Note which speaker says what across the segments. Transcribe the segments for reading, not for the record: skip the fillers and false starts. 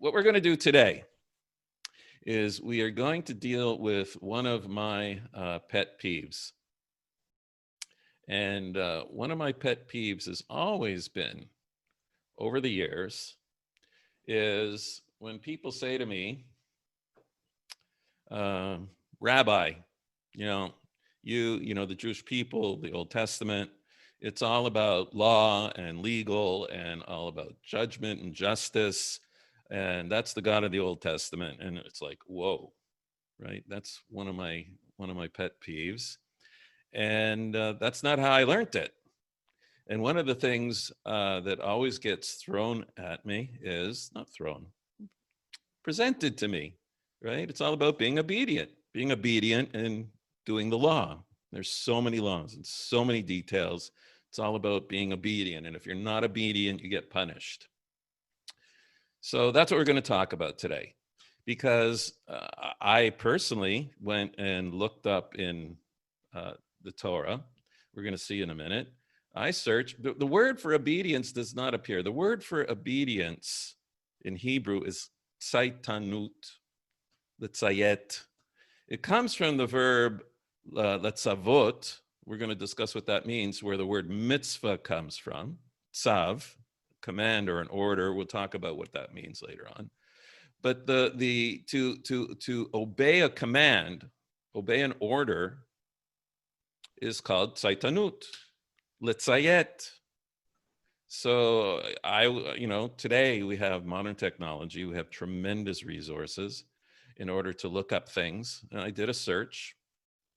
Speaker 1: what we're going to do today is we are going to deal with one of my pet peeves. And one of my pet peeves has always been, over the years, is when people say to me, Rabbi, you know, the Jewish people, the Old Testament, it's all about law and legal and all about judgment and justice. And that's the God of the Old Testament. And it's like, whoa, right? That's one of my pet peeves. And that's not how I learned it. And one of the things that always gets thrown at me is, not thrown, presented to me, right? It's all about being obedient and doing the law. There's so many laws and so many details. It's all about being obedient. And if you're not obedient, you get punished. So that's what we're going to talk about today, because I personally went and looked up in the Torah. We're going to see in a minute. I searched. The word for obedience does not appear. The word for obedience in Hebrew is tzaitanut, letzayet. It comes from the verb letzavot. We're going to discuss what that means, where the word mitzvah comes from. Tzav, command or an order. We'll talk about what that means later on. But to obey a command, obey an order, is called tzaitanut, letzayet. So today we have modern technology. We have tremendous resources in order to look up things. And I did a search.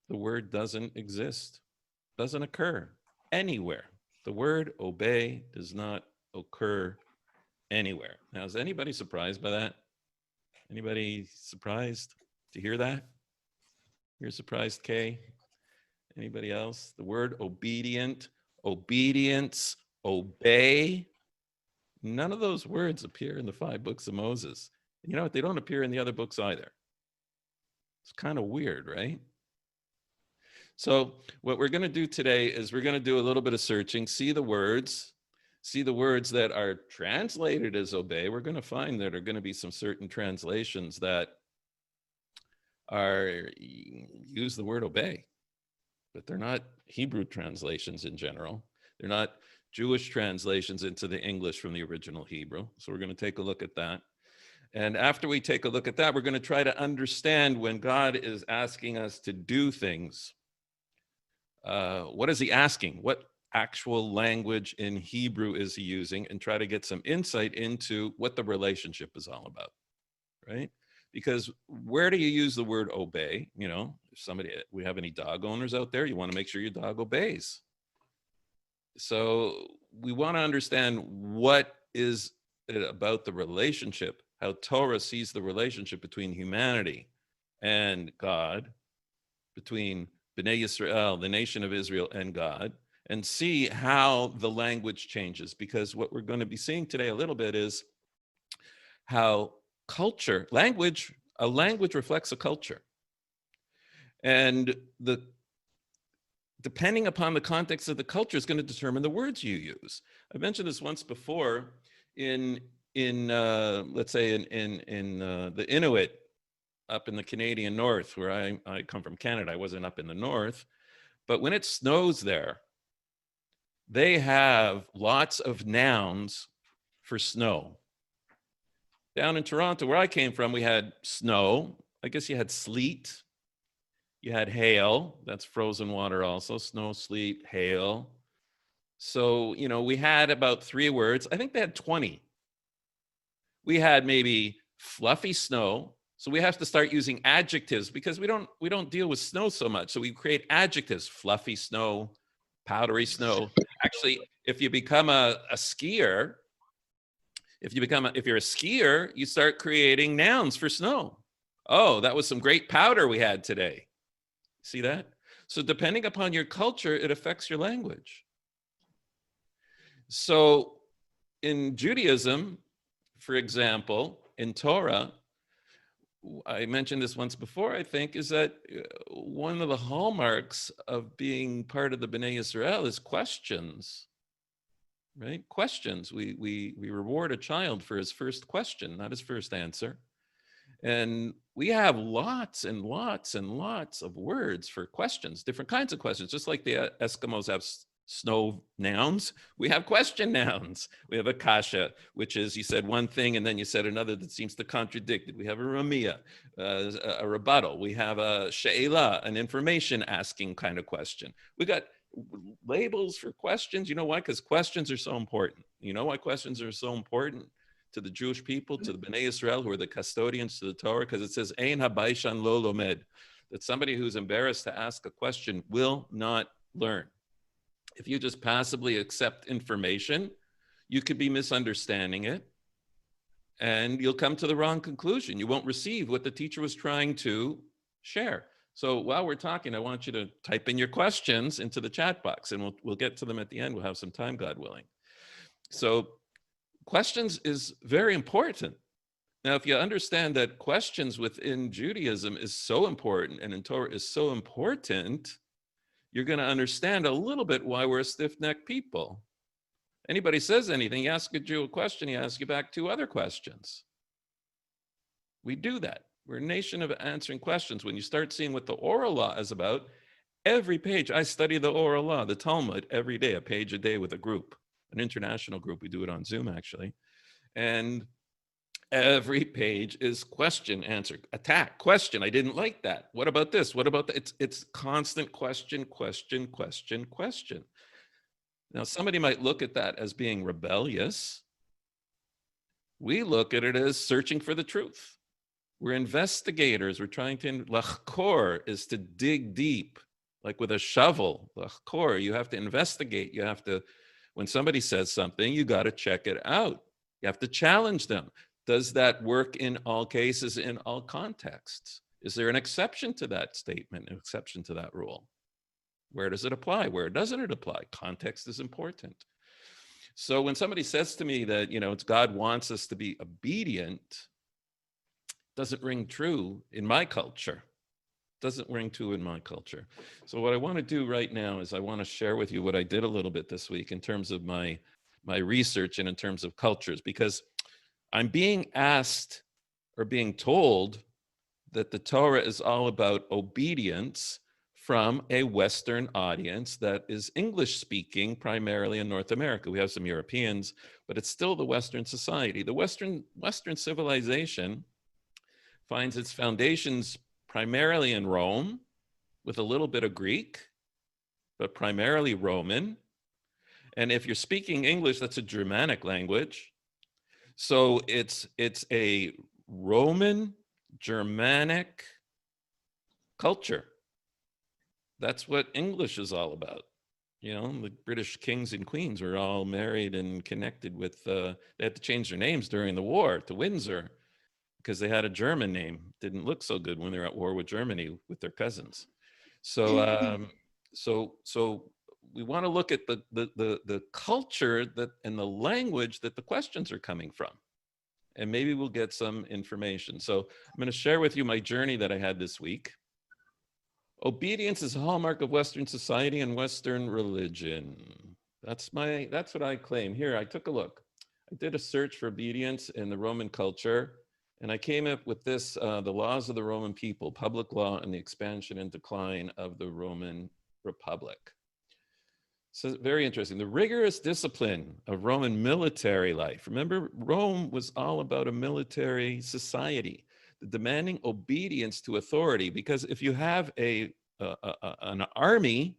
Speaker 1: The word doesn't exist, doesn't occur anywhere. The word obey does not occur anywhere. Now, is anybody surprised by that? Anybody surprised to hear that? You're surprised, Kay? Anybody else? The word obedient, obedience, obey. None of those words appear in the 5 books of Moses. You know what? They don't appear in the other books either. It's kind of weird, right? So what we're going to do today is we're going to do a little bit of searching, see the words that are translated as obey. We're going to find that there are going to be some certain translations that use the word obey, but they're not Hebrew translations in general. They're not Jewish translations into the English from the original Hebrew. So we're going to take a look at that. And after we take a look at that, we're going to try to understand when God is asking us to do things. What is he asking? What actual language in Hebrew is he using? And try to get some insight into what the relationship is all about, right? Because where do you use the word obey? You know, if we have any dog owners out there, you want to make sure your dog obeys. So we want to understand what is it about the relationship, how Torah sees the relationship between humanity and God, between Bnei Yisrael, the nation of Israel, and God, and see how the language changes. Because what we're going to be seeing today a little bit is how a language reflects a culture. And depending upon the context of the culture is going to determine the words you use. I mentioned this once before let's say in the Inuit up in the Canadian North, where I come from Canada. I wasn't up in the North, but when it snows there, they have lots of nouns for snow. Down in Toronto, where I came from, we had snow. I guess you had sleet. You had hail. That's frozen water also. Snow, sleet, hail. So, we had about 3 words. I think they had 20. We had maybe fluffy snow. So we have to start using adjectives because we don't deal with snow so much. So we create adjectives: fluffy snow, powdery snow. Actually, if you become a skier, if you're a skier, you start creating nouns for snow. Oh, that was some great powder we had today. See that? So depending upon your culture, it affects your language. So in Judaism, for example, in Torah, I mentioned this once before, I think, is that one of the hallmarks of being part of the Bnei Yisrael is questions. right? Questions. We reward a child for his first question, not his first answer. And we have lots and lots and lots of words for questions, different kinds of questions, just like the Eskimos have snow nouns. We have question nouns. We have a kasha, which is you said one thing and then you said another that seems to contradict it. We have a ramia, a rebuttal. We have a she'ela, an information asking kind of question. We got labels for questions. You know why? Because questions are so important. You know why questions are so important to the Jewish people, to the Bnei Israel, who are the custodians to the Torah? Because it says, Ein habaishan lo lomed, that somebody who's embarrassed to ask a question will not learn. If you just passively accept information, you could be misunderstanding it, and you'll come to the wrong conclusion. You won't receive what the teacher was trying to share. So while we're talking, I want you to type in your questions into the chat box, and we'll get to them at the end. We'll have some time, God willing. So questions is very important. Now, if you understand that questions within Judaism is so important and in Torah is so important, you're going to understand a little bit why we're a stiff-necked people. Anybody says anything, you ask a Jew a question, he asks you back two other questions. We do that. We're a nation of answering questions. When you start seeing what the oral law is about, every page, I study the oral law, the Talmud, every day, a page a day with a group, an international group. We do it on Zoom, actually. And every page is question, answer, attack, question. I didn't like that. What about this? What about that? It's constant question, question, question, question. Now, somebody might look at that as being rebellious. We look at it as searching for the truth. We're investigators. We're trying to, lachkor is to dig deep, like with a shovel. Lachkor, you have to investigate. You have to, when somebody says something, you got to check it out. You have to challenge them. Does that work in all cases, in all contexts? Is there an exception to that statement, an exception to that rule? Where does it apply? Where doesn't it apply? Context is important. So when somebody says to me that, it's God wants us to be obedient, doesn't ring true in my culture. Doesn't ring true in my culture. So what I want to do right now is I want to share with you what I did a little bit this week in terms of my research and in terms of cultures, because I'm being asked or being told that the Torah is all about obedience from a Western audience that is English speaking, primarily in North America. We have some Europeans, but it's still the Western society. The Western civilization finds its foundations primarily in Rome, with a little bit of Greek, but primarily Roman. And if you're speaking English, that's a Germanic language. So it's a Roman Germanic culture. That's what English is all about. The British kings and queens were all married and connected with, they had to change their names during the war to Windsor because they had a German name. Didn't look so good when they were at war with Germany with their cousins. So, so we want to look at the culture that and the language that the questions are coming from. And maybe we'll get some information. So I'm going to share with you my journey that I had this week. Obedience is a hallmark of Western society and Western religion. That's what I claim. Here, I took a look. I did a search for obedience in the Roman culture, and I came up with this, the laws of the Roman people, public law and the expansion and decline of the Roman Republic. So very interesting. The rigorous discipline of Roman military life. Remember, Rome was all about a military society, the demanding obedience to authority. Because if you have an army,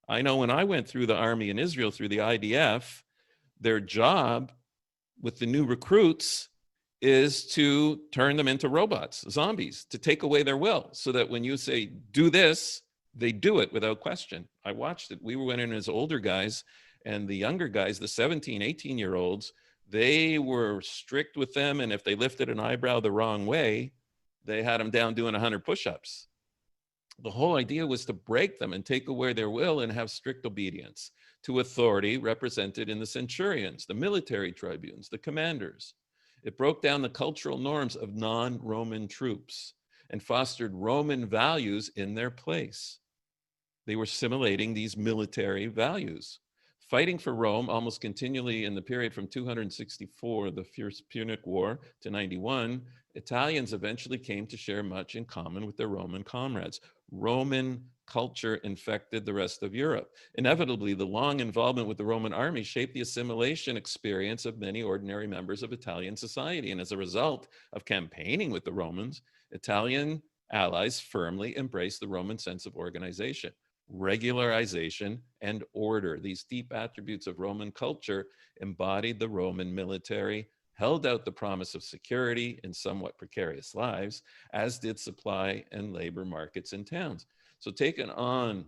Speaker 1: I know when I went through the army in Israel through the IDF, their job with the new recruits is to turn them into robots, zombies, to take away their will, so that when you say, do this, they do it without question. I watched it. We went in as older guys, and the younger guys, the 17, 18-year-olds, they were strict with them. And if they lifted an eyebrow the wrong way, they had them down doing 100 push-ups. The whole idea was to break them and take away their will and have strict obedience to authority represented in the centurions, the military tribunes, the commanders. It broke down the cultural norms of non-Roman troops and fostered Roman values in their place. They were assimilating these military values. Fighting for Rome almost continually in the period from 264, the Fierce Punic War, to 91, Italians eventually came to share much in common with their Roman comrades. Roman culture infected the rest of Europe. Inevitably, the long involvement with the Roman army shaped the assimilation experience of many ordinary members of Italian society. And as a result of campaigning with the Romans, Italian allies firmly embraced the Roman sense of organization, regularization, and order. These deep attributes of Roman culture embodied the Roman military, held out the promise of security in somewhat precarious lives, as did supply and labor markets in towns. So taken on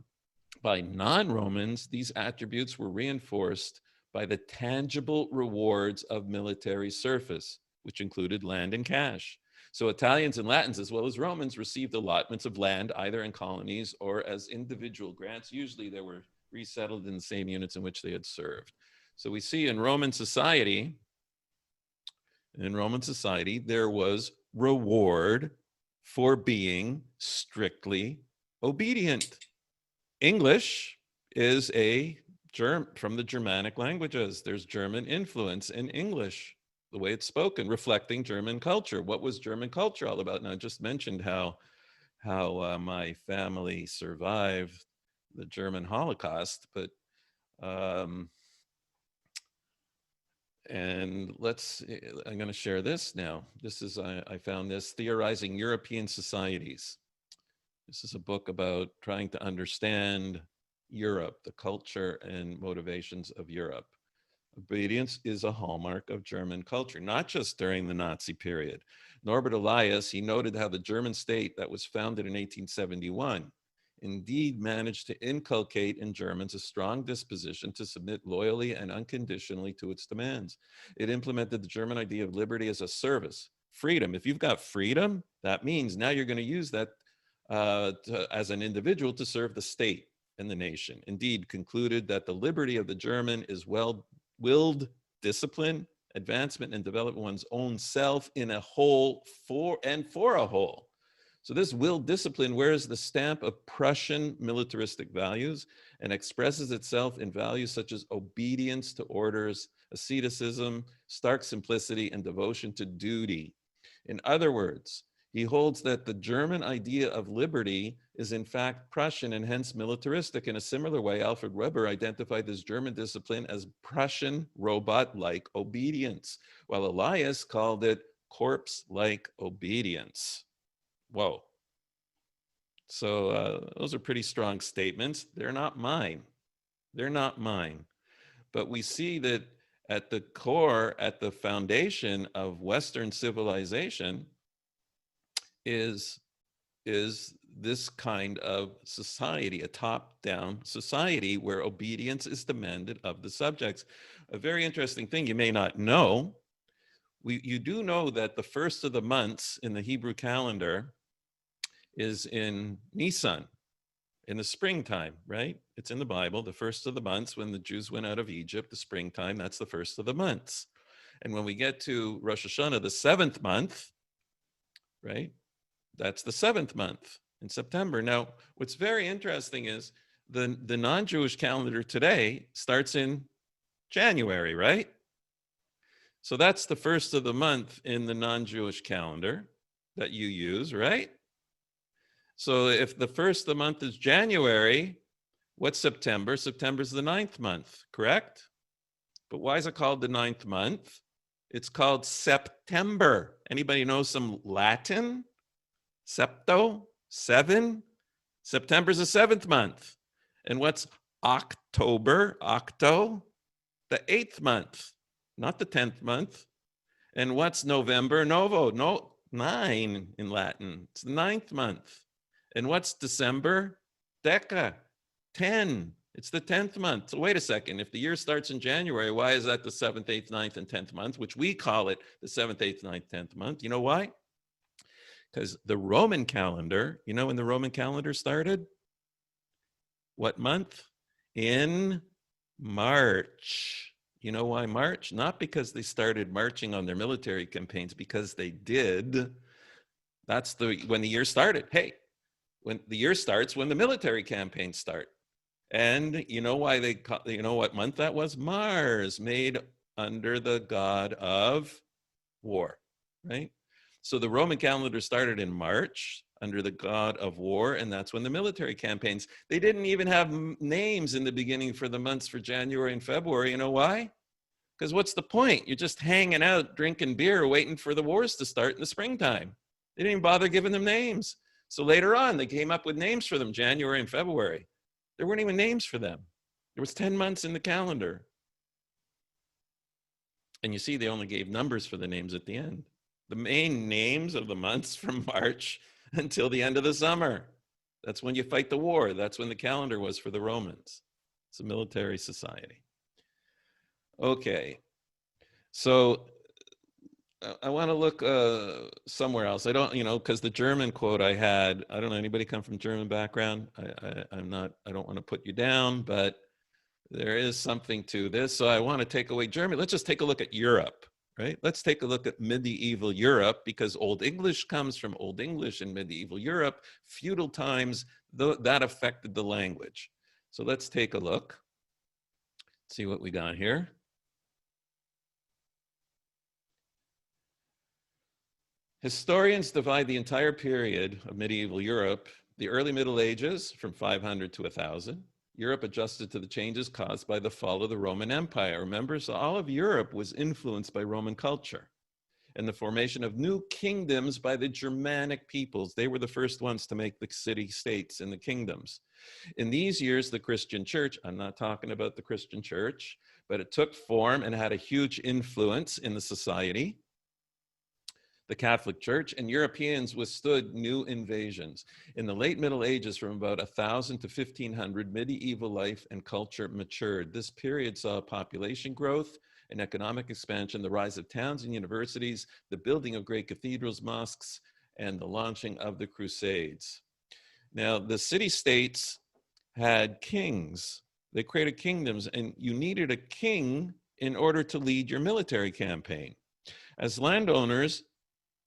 Speaker 1: by non-Romans, these attributes were reinforced by the tangible rewards of military service, which included land and cash. So Italians and Latins, as well as Romans, received allotments of land either in colonies or as individual grants. Usually they were resettled in the same units in which they had served. So we see in Roman society, there was reward for being strictly obedient. English is from the Germanic languages. There's German influence in English, the way it's spoken, reflecting German culture. What was German culture all about? Now, I just mentioned how my family survived the German Holocaust, but and I'm going to share this now. This is, I found this, Theorizing European Societies. This is a book about trying to understand Europe, the culture and motivations of Europe. Obedience is a hallmark of German culture, not just during the Nazi period. Norbert Elias, he noted how the German state that was founded in 1871 indeed managed to inculcate in Germans a strong disposition to submit loyally and unconditionally to its demands. It implemented the German idea of liberty as a service, freedom. If you've got freedom, that means now you're going to use that as an individual to serve the state and the nation. Indeed, concluded that the liberty of the German is willed discipline, advancement, and development one's own self in a whole for a whole. So this willed discipline wears the stamp of Prussian militaristic values and expresses itself in values such as obedience to orders, asceticism, stark simplicity, and devotion to duty. In other words, he holds that the German idea of liberty is in fact Prussian and hence militaristic. In a similar way, Alfred Weber identified this German discipline as Prussian robot-like obedience, while Elias called it corpse-like obedience. Whoa. So those are pretty strong statements. They're not mine. They're not mine. But we see that at the core, at the foundation of Western civilization is this kind of society, a top-down society where obedience is demanded of the subjects. A very interesting thing you may not know, you do know that the first of the months in the Hebrew calendar is in Nisan, in the springtime, right? It's in the Bible, the first of the months when the Jews went out of Egypt, the springtime, that's the first of the months. And when we get to Rosh Hashanah, the seventh month, right? That's the seventh month in September. Now, what's very interesting is the non-Jewish calendar today starts in January, right? So that's the first of the month in the non-Jewish calendar that you use, right? So if the first of the month is January, what's September? September is the ninth month, correct? But why is it called the ninth month? It's called September. Anybody know some Latin? Septo, seven. September's the seventh month. And what's October, octo? The eighth month, not the 10th month. And what's November, novo? No, 9 in Latin. It's the ninth month. And what's December? Deca, 10. It's the 10th month. So wait a second. If the year starts in January, why is that the 7th, 8th, 9th, and 10th month, which we call it the 7th, 8th, 9th, 10th month? You know why? Because the Roman calendar, you know when the Roman calendar started? What month? In March. You know why March? Not because they started marching on their military campaigns, because they did. That's when the year started. Hey, when the year starts, when the military campaigns start. And you know why you know what month that was? Mars, made under the god of war, right? So the Roman calendar started in March under the god of war, and that's when the military campaigns. They didn't even have names in the beginning for the months for January and February. You know why? Because what's the point? You're just hanging out, drinking beer, waiting for the wars to start in the springtime. They didn't even bother giving them names. So later on, they came up with names for them, January and February. There weren't even names for them. There was 10 months in the calendar. And you see, they only gave numbers for the names at the end. The main names of the months from March until the end of the summer. That's when you fight the war. That's when the calendar was for the Romans. It's a military society. Okay, so I want to look somewhere else. I don't, because the German quote I had, I don't know, anybody come from German background? I don't want to put you down, but there is something to this. So I want to take away German. Let's just take a look at Europe, right? Let's take a look at medieval Europe, because Old English comes from Old English in medieval Europe. Feudal times, that affected the language. So let's take a look. See what we got here. Historians divide the entire period of medieval Europe, the early Middle Ages from 500 to 1000. Europe adjusted to the changes caused by the fall of the Roman Empire. Remember, so all of Europe was influenced by Roman culture and the formation of new kingdoms by the Germanic peoples. They were the first ones to make the city-states and the kingdoms. In these years, the Christian church, I'm not talking about the Christian church, but it took form and had a huge influence in the society. The Catholic Church and Europeans withstood new invasions. In the late Middle Ages, from about 1000 to 1500, medieval life and culture matured. This period saw population growth and economic expansion, the rise of towns and universities, the building of great cathedrals, mosques, and the launching of the Crusades. Now, the city-states had kings. They created kingdoms, and you needed a king in order to lead your military campaign. As landowners,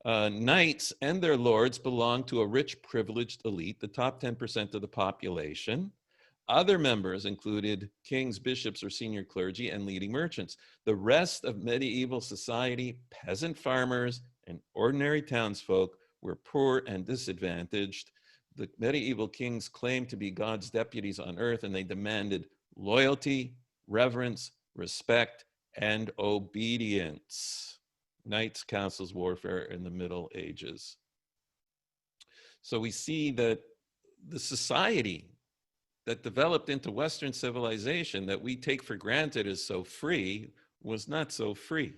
Speaker 1: knights and their lords belonged to a rich, privileged elite, the top 10% of the population. Other members included kings, bishops, or senior clergy, and leading merchants. The rest of medieval society, peasant farmers, and ordinary townsfolk, were poor and disadvantaged. The medieval kings claimed to be God's deputies on earth, and they demanded loyalty, reverence, respect, and obedience. Knights, castles, warfare in the Middle Ages. So we see that the society that developed into Western civilization that we take for granted as so free was not so free.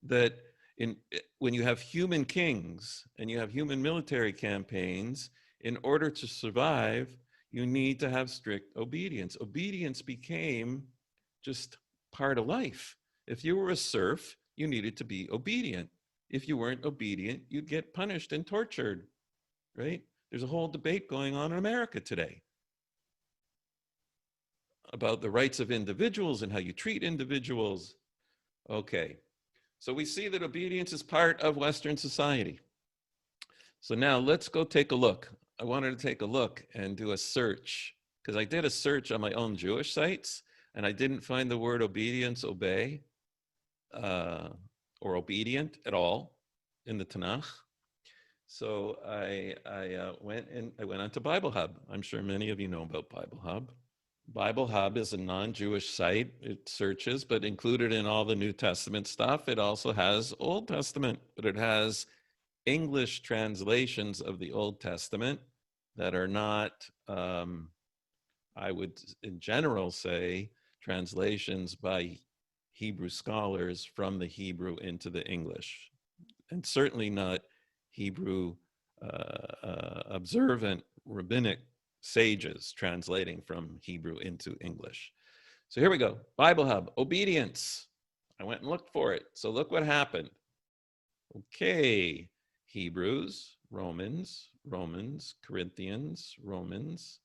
Speaker 1: That when you have human kings and you have human military campaigns, in order to survive, you need to have strict obedience. Obedience became just part of life. If you were a serf, you needed to be obedient. If you weren't obedient, you'd get punished and tortured, right? There's a whole debate going on in America today about the rights of individuals and how you treat individuals. Okay, so we see that obedience is part of Western society. So now let's go take a look. I wanted to take a look and do a search, because I did a search on my own Jewish sites and I didn't find the word obedience, obey, or obedient at all in the Tanakh. So I went onto Bible Hub. I'm sure many of you know about Bible Hub. Bible Hub is a non-Jewish site. It searches, but included in all the New Testament stuff, it also has Old Testament, but it has English translations of the Old Testament that are not, I would in general say, translations by Hebrew scholars from the Hebrew into the English, and certainly not Hebrew observant rabbinic sages translating from Hebrew into English. So here we go, Bible Hub, obedience. I went and looked for it. So look what happened. Okay, Hebrews, Romans, Corinthians, Romans,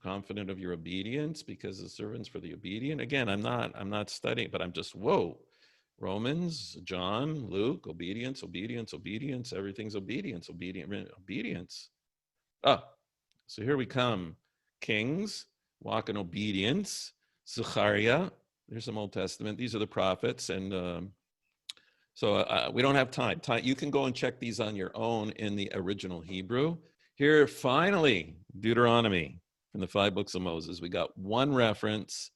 Speaker 1: confident of your obedience because the servants for the obedient. Again, I'm not studying, but I'm just, whoa. Romans, John, Luke, obedience, everything's obedience. Ah, so here we come. Kings, walk in obedience. Zechariah, there's some Old Testament. These are the prophets. And so we don't have time. You can go and check these on your own in the original Hebrew. Here, finally, Deuteronomy from the 5 books of Moses. We got one reference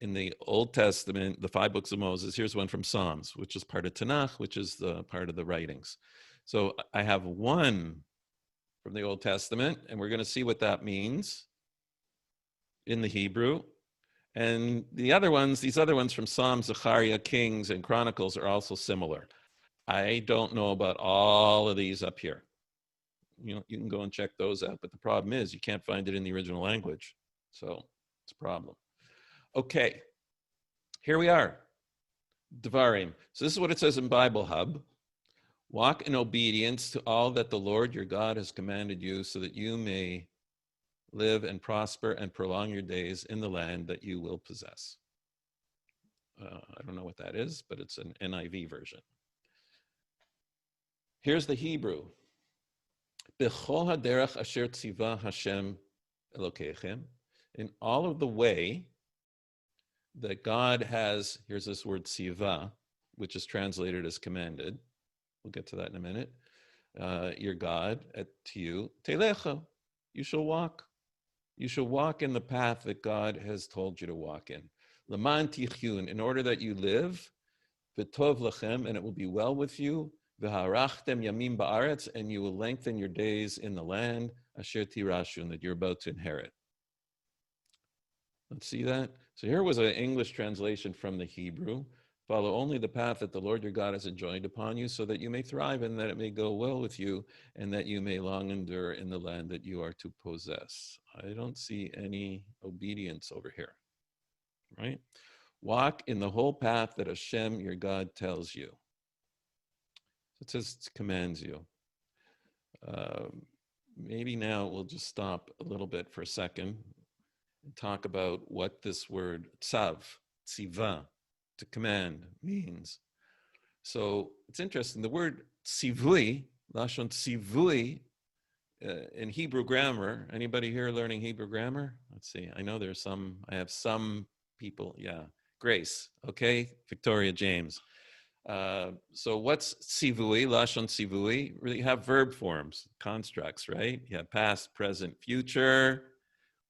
Speaker 1: in the Old Testament, the 5 books of Moses. Here's one from Psalms, which is part of Tanakh, which is the part of the writings. So I have one from the Old Testament, and we're going to see what that means in the Hebrew. And these other ones from Psalms, Zechariah, Kings, and Chronicles are also similar. I don't know about all of these up here. You can go and check those out, but the problem is you can't find it in the original language. So it's a problem. Okay, here we are, Devarim. So this is what it says in Bible Hub. Walk in obedience to all that the Lord your God has commanded you, so that you may live and prosper and prolong your days in the land that you will possess. I don't know what that is, but it's an NIV version. Here's the Hebrew. B'chol haderech asher tziva Hashem Elokeichem. In all of the way that God has, here's this word tziva, which is translated as commanded. We'll get to that in a minute. Your God to you, telecha, you shall walk. You shall walk in the path that God has told you to walk in. L'man tichyun, in order that you live, v'tov lachem, and it will be well with you, v'harachtem yamim ba'aretz, and you will lengthen your days in the land, asher tirashun, that you're about to inherit. Let's see that. So here was an English translation from the Hebrew. Follow only the path that the Lord your God has enjoined upon you, so that you may thrive and that it may go well with you, and that you may long endure in the land that you are to possess. I don't see any obedience over here, right? Walk in the whole path that Hashem, your God, tells you. It says it commands you. Maybe now we'll just stop a little bit for a second and talk about what this word tzav, tziva, to command means. So it's interesting. The word tzivui, lashon tzivui, in Hebrew grammar. Anybody here learning Hebrew grammar? Let's see. I know there's some. I have some people. Yeah, Grace. Okay, Victoria James. So what's tzivui? Lashon tzivui. Really have verb forms, constructs, right? You have past, present, future.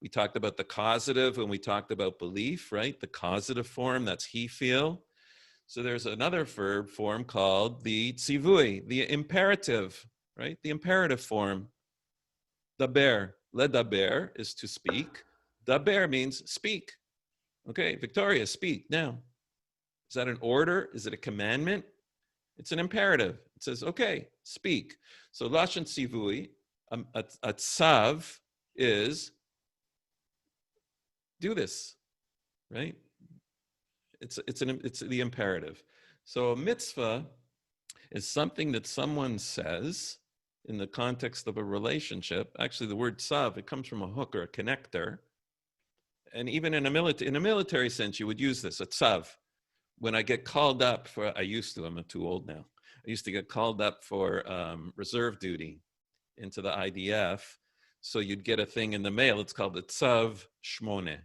Speaker 1: We talked about the causative when we talked about belief, right? The causative form, that's he feel. So there's another verb form called the tzivui, the imperative, right? The imperative form. Daber, ledaber is to speak. Daber means speak. Okay, Victoria, speak now. Is that an order? Is it a commandment? It's an imperative. It says, okay, speak. So lashon tzivui, a tzav is do this, right? It's the imperative. So a mitzvah is something that someone says in the context of a relationship. Actually, the word tzav, it comes from a hook or a connector. And even in a military sense, you would use this, a tzav. When I get called up for, I'm too old now. I used to get called up for reserve duty into the IDF. So you'd get a thing in the mail. It's called the Tzav Shmone.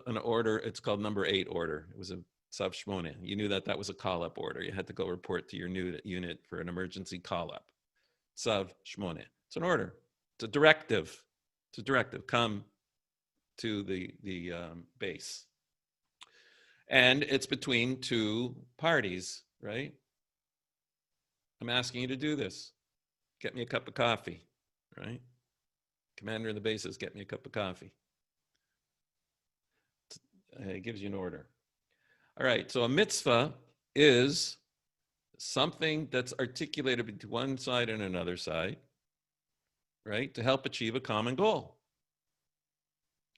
Speaker 1: An order, it's called number 8 order. It was a Tzav Shmone. You knew that was a call-up order. You had to go report to your new unit for an emergency call-up. Tzav Shmone. It's an order. It's a directive. It's a directive. Come to the base. And it's between two parties, right? I'm asking you to do this. Get me a cup of coffee. Right? Commander of the base says, get me a cup of coffee. It gives you an order. All right, so a mitzvah is something that's articulated between one side and another side, right, to help achieve a common goal.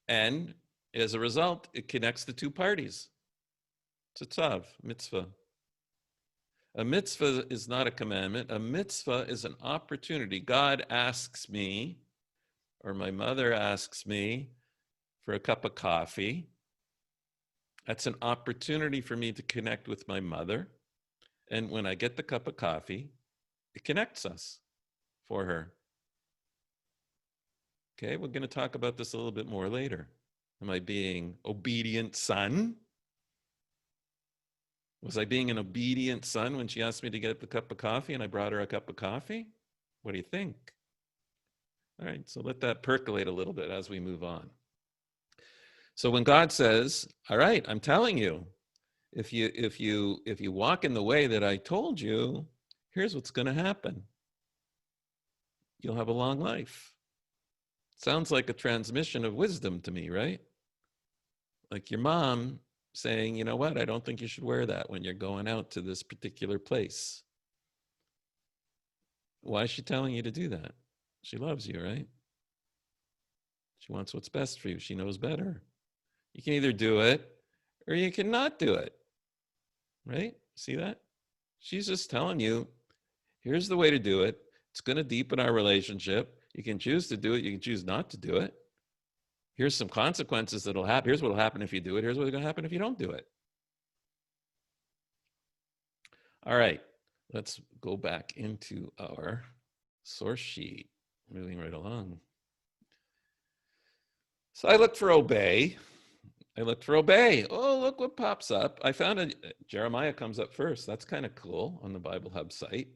Speaker 1: And as a result, it connects the two parties. It's a tzav, mitzvah. A mitzvah is not a commandment. A mitzvah is an opportunity. God asks me, or my mother asks me for a cup of coffee. That's an opportunity for me to connect with my mother. And when I get the cup of coffee, it connects us for her. Okay, we're going to talk about this a little bit more later. Am I being obedient son? Was I being an obedient son when she asked me to get a cup of coffee and I brought her a cup of coffee? What do you think? All right, so let that percolate a little bit as we move on. So when God says, all right, I'm telling you, if you walk in the way that I told you, here's what's going to happen. You'll have a long life. Sounds like a transmission of wisdom to me, right? Like your mom saying, you know what, I don't think you should wear that when you're going out to this particular place. Why is she telling you to do that? She loves you, right? She wants what's best for you. She knows better. You can either do it or you can not do it, right? See that? She's just telling you, here's the way to do it. It's going to deepen our relationship. You can choose to do it. You can choose not to do it. Here's some consequences that'll happen. Here's what will happen if you do it. Here's what's going to happen if you don't do it. All right, let's go back into our source sheet. Moving right along. So I looked for obey. Oh, look what pops up. I found Jeremiah comes up first. That's kind of cool on the Bible Hub site.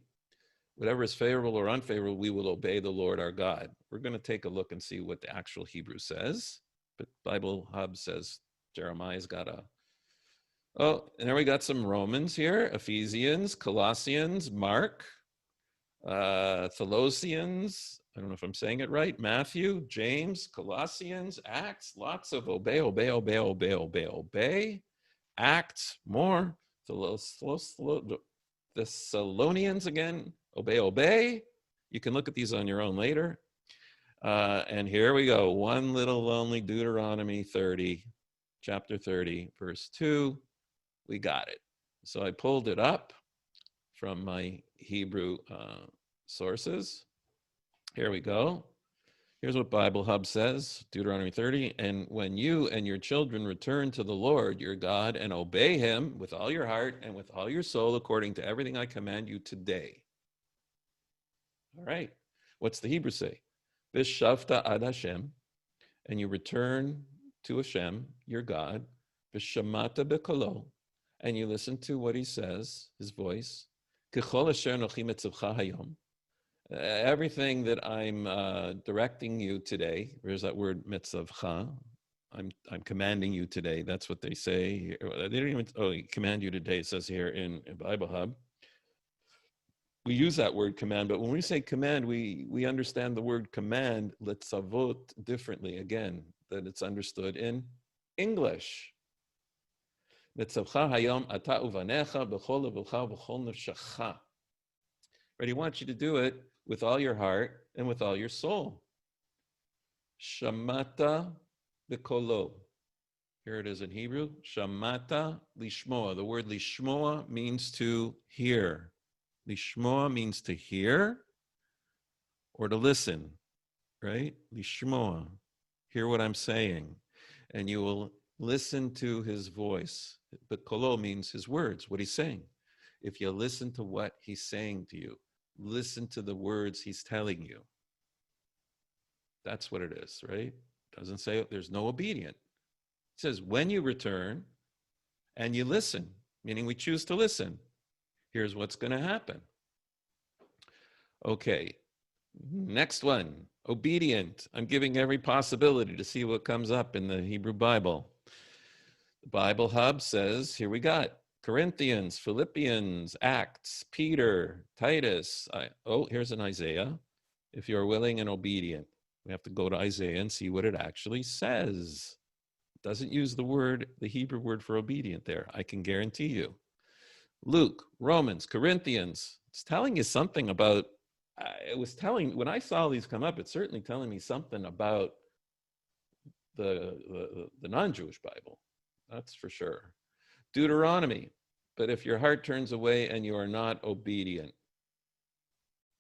Speaker 1: Whatever is favorable or unfavorable, we will obey the Lord our God. We're going to take a look and see what the actual Hebrew says. But Bible Hub says Jeremiah's got a... Oh, and there we got some Romans here, Ephesians, Colossians, Mark, Thessalonians, I don't know if I'm saying it right, Matthew, James, Colossians, Acts, lots of obey, Acts, more, Thessalonians again, obey. You can look at these on your own later. And here we go, one little lonely Deuteronomy 30, chapter 30, verse 2. We got it. So I pulled it up from my Hebrew sources. Here we go. Here's what Bible Hub says, Deuteronomy 30. And when you and your children return to the Lord your God and obey him with all your heart and with all your soul according to everything I command you today. All right. What's the Hebrew say? Vishavta ad Hashem. And you return to Hashem, your God. Vishamata bekolo. And you listen to what he says, his voice. Everything that I'm directing you today, there's that word mitzvah. I'm commanding you today. That's what they say. They don't even command you today. It says here in Bible Hub. We use that word command, but when we say command, we understand the word command, letzavot, differently. Again, that it's understood in English. But he wants you to do it with all your heart and with all your soul. Shamata bekolo. Here it is in Hebrew. Shamata lishmoa. The word lishmoa means to hear. Lishmoa means to hear or to listen, right? Lishmoa. Hear what I'm saying. And you will listen to his voice. But kolo means his words, what he's saying. If you listen to what he's saying to you, listen to the words he's telling you. That's what it is, right? Doesn't say there's no obedient. It says when you return and you listen, meaning we choose to listen, here's what's going to happen. Okay, next one, obedient. I'm giving every possibility to see what comes up in the Hebrew Bible. The Bible Hub says, here we got Corinthians, Philippians, Acts, Peter, Titus. Here's an Isaiah. If you're willing and obedient, we have to go to Isaiah and see what it actually says. It doesn't use the Hebrew word for obedient there. I can guarantee you. Luke, Romans, Corinthians. It's telling you something about, when I saw these come up, it's certainly telling me something about the non-Jewish Bible. That's for sure. Deuteronomy, but if your heart turns away and you are not obedient,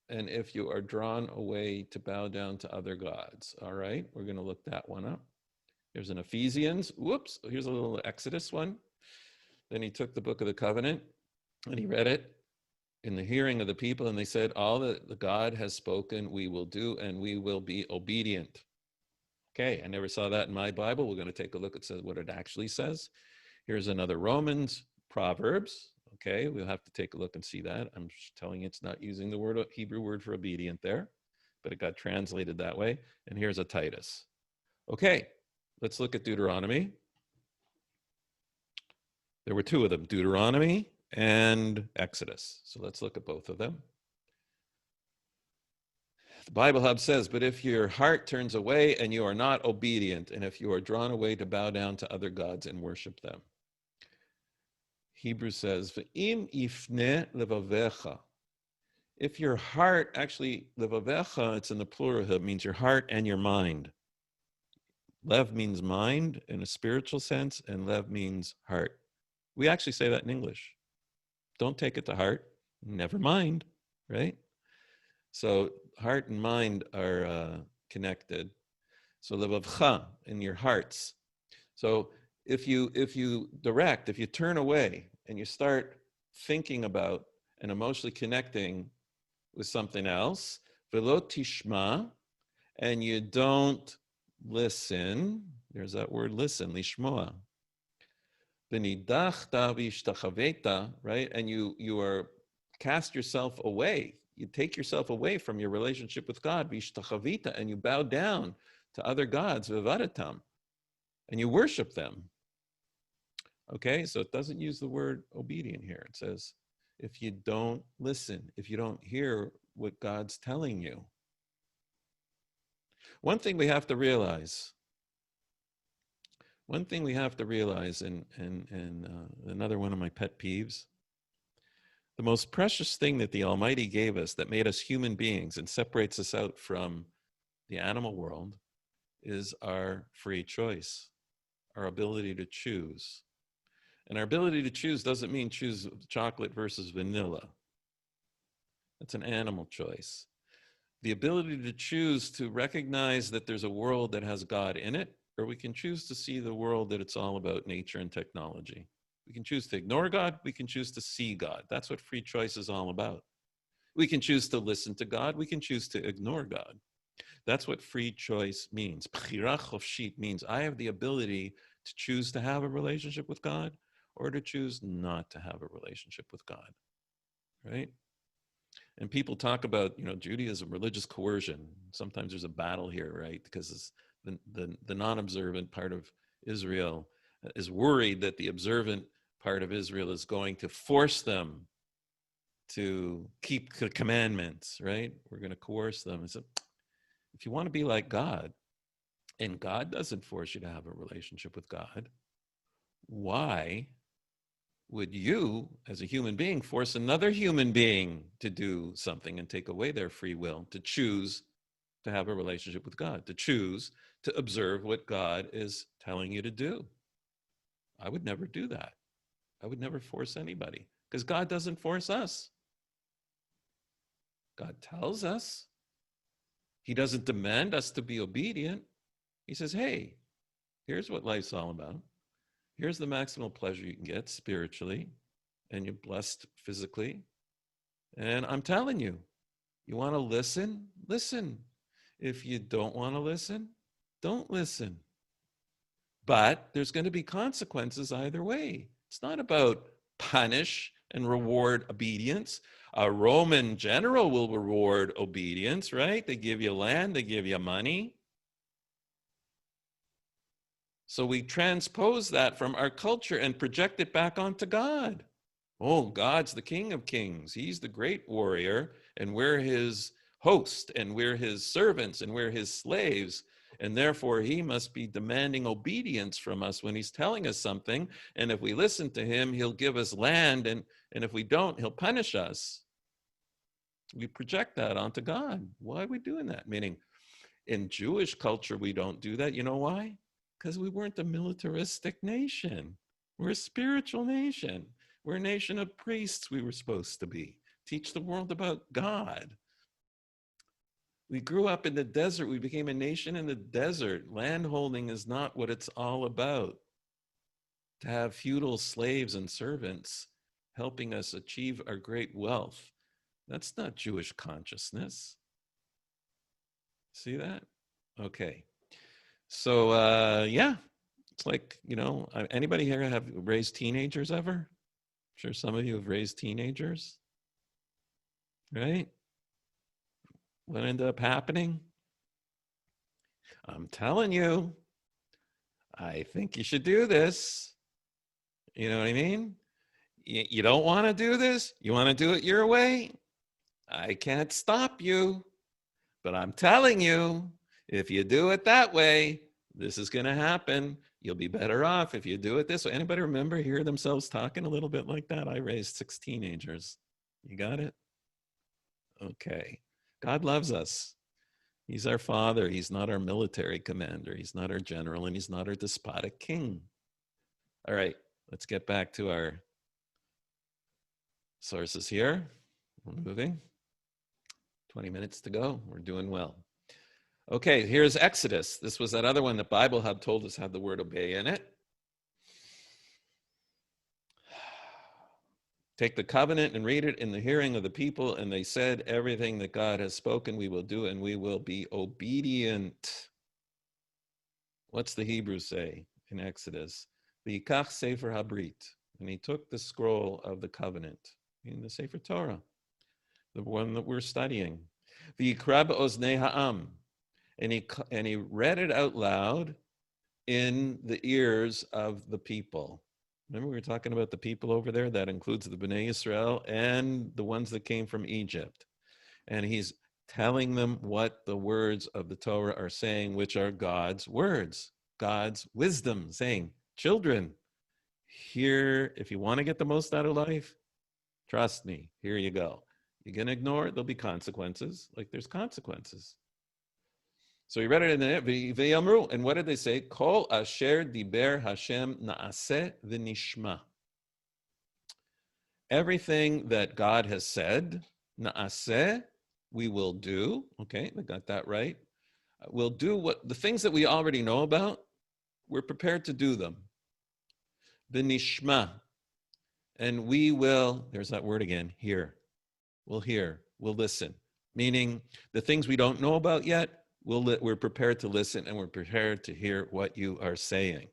Speaker 1: and if you are drawn away to bow down to other gods, all right, we're going to look that one up. There's an Ephesians, here's a little Exodus one. Then he took the book of the covenant and he read it in the hearing of the people, and they said, all that the God has spoken, we will do, and we will be obedient. Okay, I never saw that in my Bible. We're going to take a look at what it actually says. Here's another Romans, Proverbs. Okay, we'll have to take a look and see that. I'm just telling you it's not using the word Hebrew word for obedient there, but it got translated that way. And here's a Titus. Okay, let's look at Deuteronomy. There were two of them, Deuteronomy and Exodus. So let's look at both of them. The Bible Hub says, but if your heart turns away and you are not obedient, and if you are drawn away to bow down to other gods and worship them. Hebrew says, V'im ifne levavecha. If your heart, actually, levavecha, it's in the plural, it means your heart and your mind. Lev means mind in a spiritual sense, and lev means heart. We actually say that in English. Don't take it to heart. Never mind, right? So heart and mind are connected. So levavcha, in your hearts. So if you turn away and you start thinking about and emotionally connecting with something else, velo tishma, and you don't listen, there's that word listen, lishmoa. Benidachta vishtachaveta, right? And you are cast yourself away. You take yourself away from your relationship with God, vishtachavita, and you bow down to other gods, vivadatam, and you worship them. Okay, so it doesn't use the word obedient here. It says, if you don't listen, if you don't hear what God's telling you. One thing we have to realize, and another one of my pet peeves, the most precious thing that the Almighty gave us that made us human beings and separates us out from the animal world is our free choice, our ability to choose. And our ability to choose doesn't mean choose chocolate versus vanilla. That's an animal choice. The ability to choose to recognize that there's a world that has God in it, or we can choose to see the world that it's all about nature and technology. We can choose to ignore God. We can choose to see God. That's what free choice is all about. We can choose to listen to God. We can choose to ignore God. That's what free choice means. Bchira chofshit means I have the ability to choose to have a relationship with God or to choose not to have a relationship with God, right? And people talk about, Judaism, religious coercion. Sometimes there's a battle here, right? Because the non-observant part of Israel is worried that the observant part of Israel is going to force them to keep the commandments, right? We're going to coerce them. And so if you want to be like God, and God doesn't force you to have a relationship with God, why would you, as a human being, force another human being to do something and take away their free will, to choose to have a relationship with God, to choose to observe what God is telling you to do? I would never do that. I would never force anybody because God doesn't force us. God tells us. He doesn't demand us to be obedient. He says, hey, here's what life's all about. Here's the maximal pleasure you can get spiritually, and you're blessed physically. And I'm telling you, you want to listen? Listen. If you don't want to listen, don't listen. But there's going to be consequences either way. It's not about punish and reward obedience. A Roman general will reward obedience, right? They give you land, they give you money. So we transpose that from our culture and project it back onto God. Oh, God's the King of Kings. He's the great warrior, and we're his host, and we're his servants, and we're his slaves. And therefore, he must be demanding obedience from us when he's telling us something. And if we listen to him, he'll give us land. And if we don't, he'll punish us. We project that onto God. Why are we doing that? Meaning, in Jewish culture, we don't do that. You know why? Because we weren't a militaristic nation. We're a spiritual nation. We're a nation of priests we were supposed to be. Teach the world about God. We grew up in the desert. We became a nation in the desert. Landholding is not what it's all about. To have feudal slaves and servants helping us achieve our great wealth, that's not Jewish consciousness. See that? Okay. So yeah, it's like, anybody here have raised teenagers ever? I'm sure some of you have raised teenagers, right? What ended up happening? I'm telling you, I think you should do this. You know what I mean? You don't want to do this? You want to do it your way? I can't stop you. But I'm telling you, if you do it that way, this is going to happen. You'll be better off if you do it this way. Anybody remember hear themselves talking a little bit like that? I raised 6 teenagers. You got it? Okay. God loves us. He's our father. He's not our military commander. He's not our general, and he's not our despotic king. All right, let's get back to our sources here. We're moving. 20 minutes to go. We're doing well. Okay, here's Exodus. This was that other one the Bible Hub told us had the word obey in it. Take the covenant and read it in the hearing of the people, and they said, everything that God has spoken we will do, and we will be obedient. What's the Hebrew say in Exodus? V'yikach sefer habrit, and he took the scroll of the covenant, in the Sefer Torah, the one that we're studying. V'yikra b'oznei ha'am, and he read it out loud in the ears of the people. Remember we were talking about the people over there? That includes the Bnei Israel and the ones that came from Egypt. And he's telling them what the words of the Torah are saying, which are God's words, God's wisdom, saying, children, here, if you want to get the most out of life, trust me, here you go. You're going to ignore it, there'll be consequences, like there's consequences. So he read it in the V'yamru, and what did they say? Kol asher diber Hashem naaseh v'nishma. Everything that God has said, naaseh, we will do. Okay, we got that right. We'll do what the things that we already know about. We're prepared to do them. V'nishma, and we will. There's that word again. Hear. We'll hear. We'll listen. Meaning the things we don't know about yet. We're prepared to listen, and we're prepared to hear what you are saying.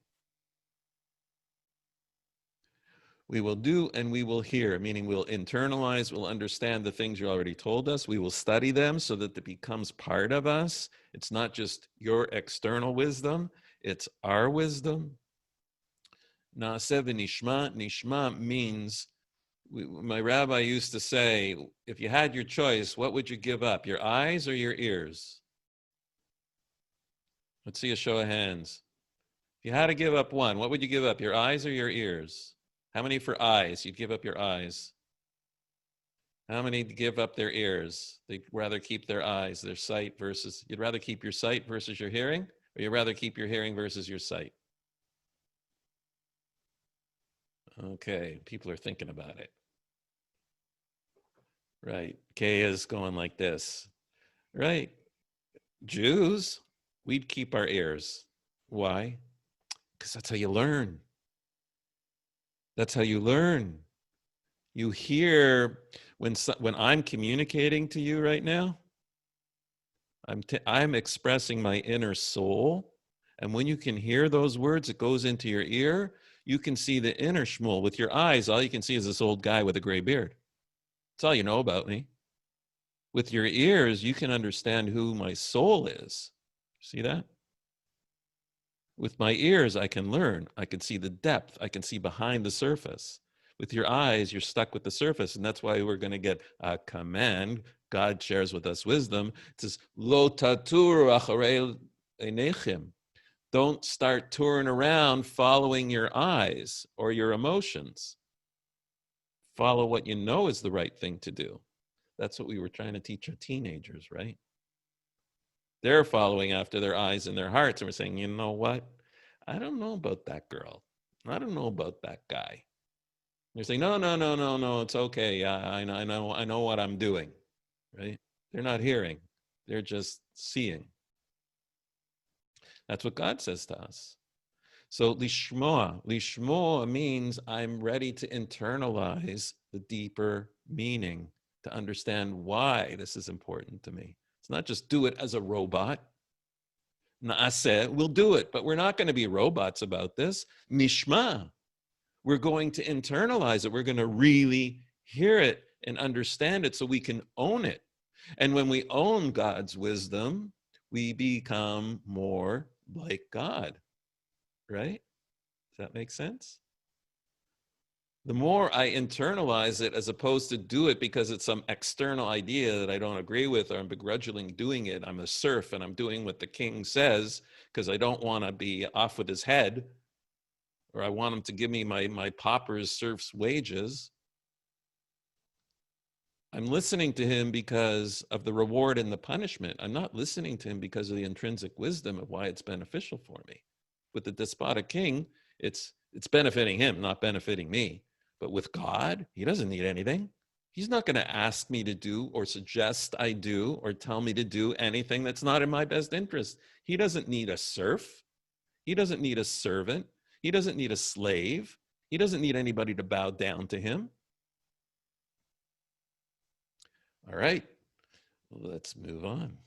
Speaker 1: We will do and we will hear, meaning we'll internalize, we'll understand the things you already told us. We will study them so that it becomes part of us. It's not just your external wisdom, it's our wisdom. Naaseh v'nishma. Nishma means, my rabbi used to say, if you had your choice, what would you give up, your eyes or your ears? Let's see a show of hands. If you had to give up one, what would you give up, your eyes or your ears? How many for eyes? You'd give up your eyes. How many give up their ears? They'd rather keep their eyes, their sight versus, you'd rather keep your sight versus your hearing? Or you'd rather keep your hearing versus your sight? Okay, people are thinking about it. Right, Kay is going like this. Right, Jews, we'd keep our ears. Why? Because that's how you learn. That's how you learn. You hear when I'm communicating to you right now, I'm expressing my inner soul. And when you can hear those words, it goes into your ear. You can see the inner Shmuel. With your eyes, all you can see is this old guy with a gray beard. That's all you know about me. With your ears, you can understand who my soul is. See that? With my ears, I can learn. I can see the depth. I can see behind the surface. With your eyes, you're stuck with the surface. And that's why we're going to get a command. God shares with us wisdom. It says, Lo taturu acharei einechem. Don't start touring around following your eyes or your emotions. Follow what you know is the right thing to do. That's what we were trying to teach our teenagers, right? They're following after their eyes and their hearts, and we're saying, you know what? I don't know about that girl. I don't know about that guy. They're saying, no, it's okay. Yeah, I know what I'm doing, right? They're not hearing. They're just seeing. That's what God says to us. So lishmoa means I'm ready to internalize the deeper meaning, to understand why this is important to me. It's not just do it as a robot. Naaseh, we'll do it, but we're not going to be robots about this. Nishma, we're going to internalize it. We're going to really hear it and understand it so we can own it. And when we own God's wisdom, we become more like God, right? Does that make sense? The more I internalize it as opposed to do it because it's some external idea that I don't agree with or I'm begrudgingly doing it, I'm a serf and I'm doing what the king says because I don't want to be off with his head, or I want him to give me my pauper's serf's wages. I'm listening to him because of the reward and the punishment. I'm not listening to him because of the intrinsic wisdom of why it's beneficial for me. With the despotic king, it's benefiting him, not benefiting me. But with God, he doesn't need anything. He's not going to ask me to do or suggest I do or tell me to do anything that's not in my best interest. He doesn't need a serf. He doesn't need a servant. He doesn't need a slave. He doesn't need anybody to bow down to him. All right, let's move on.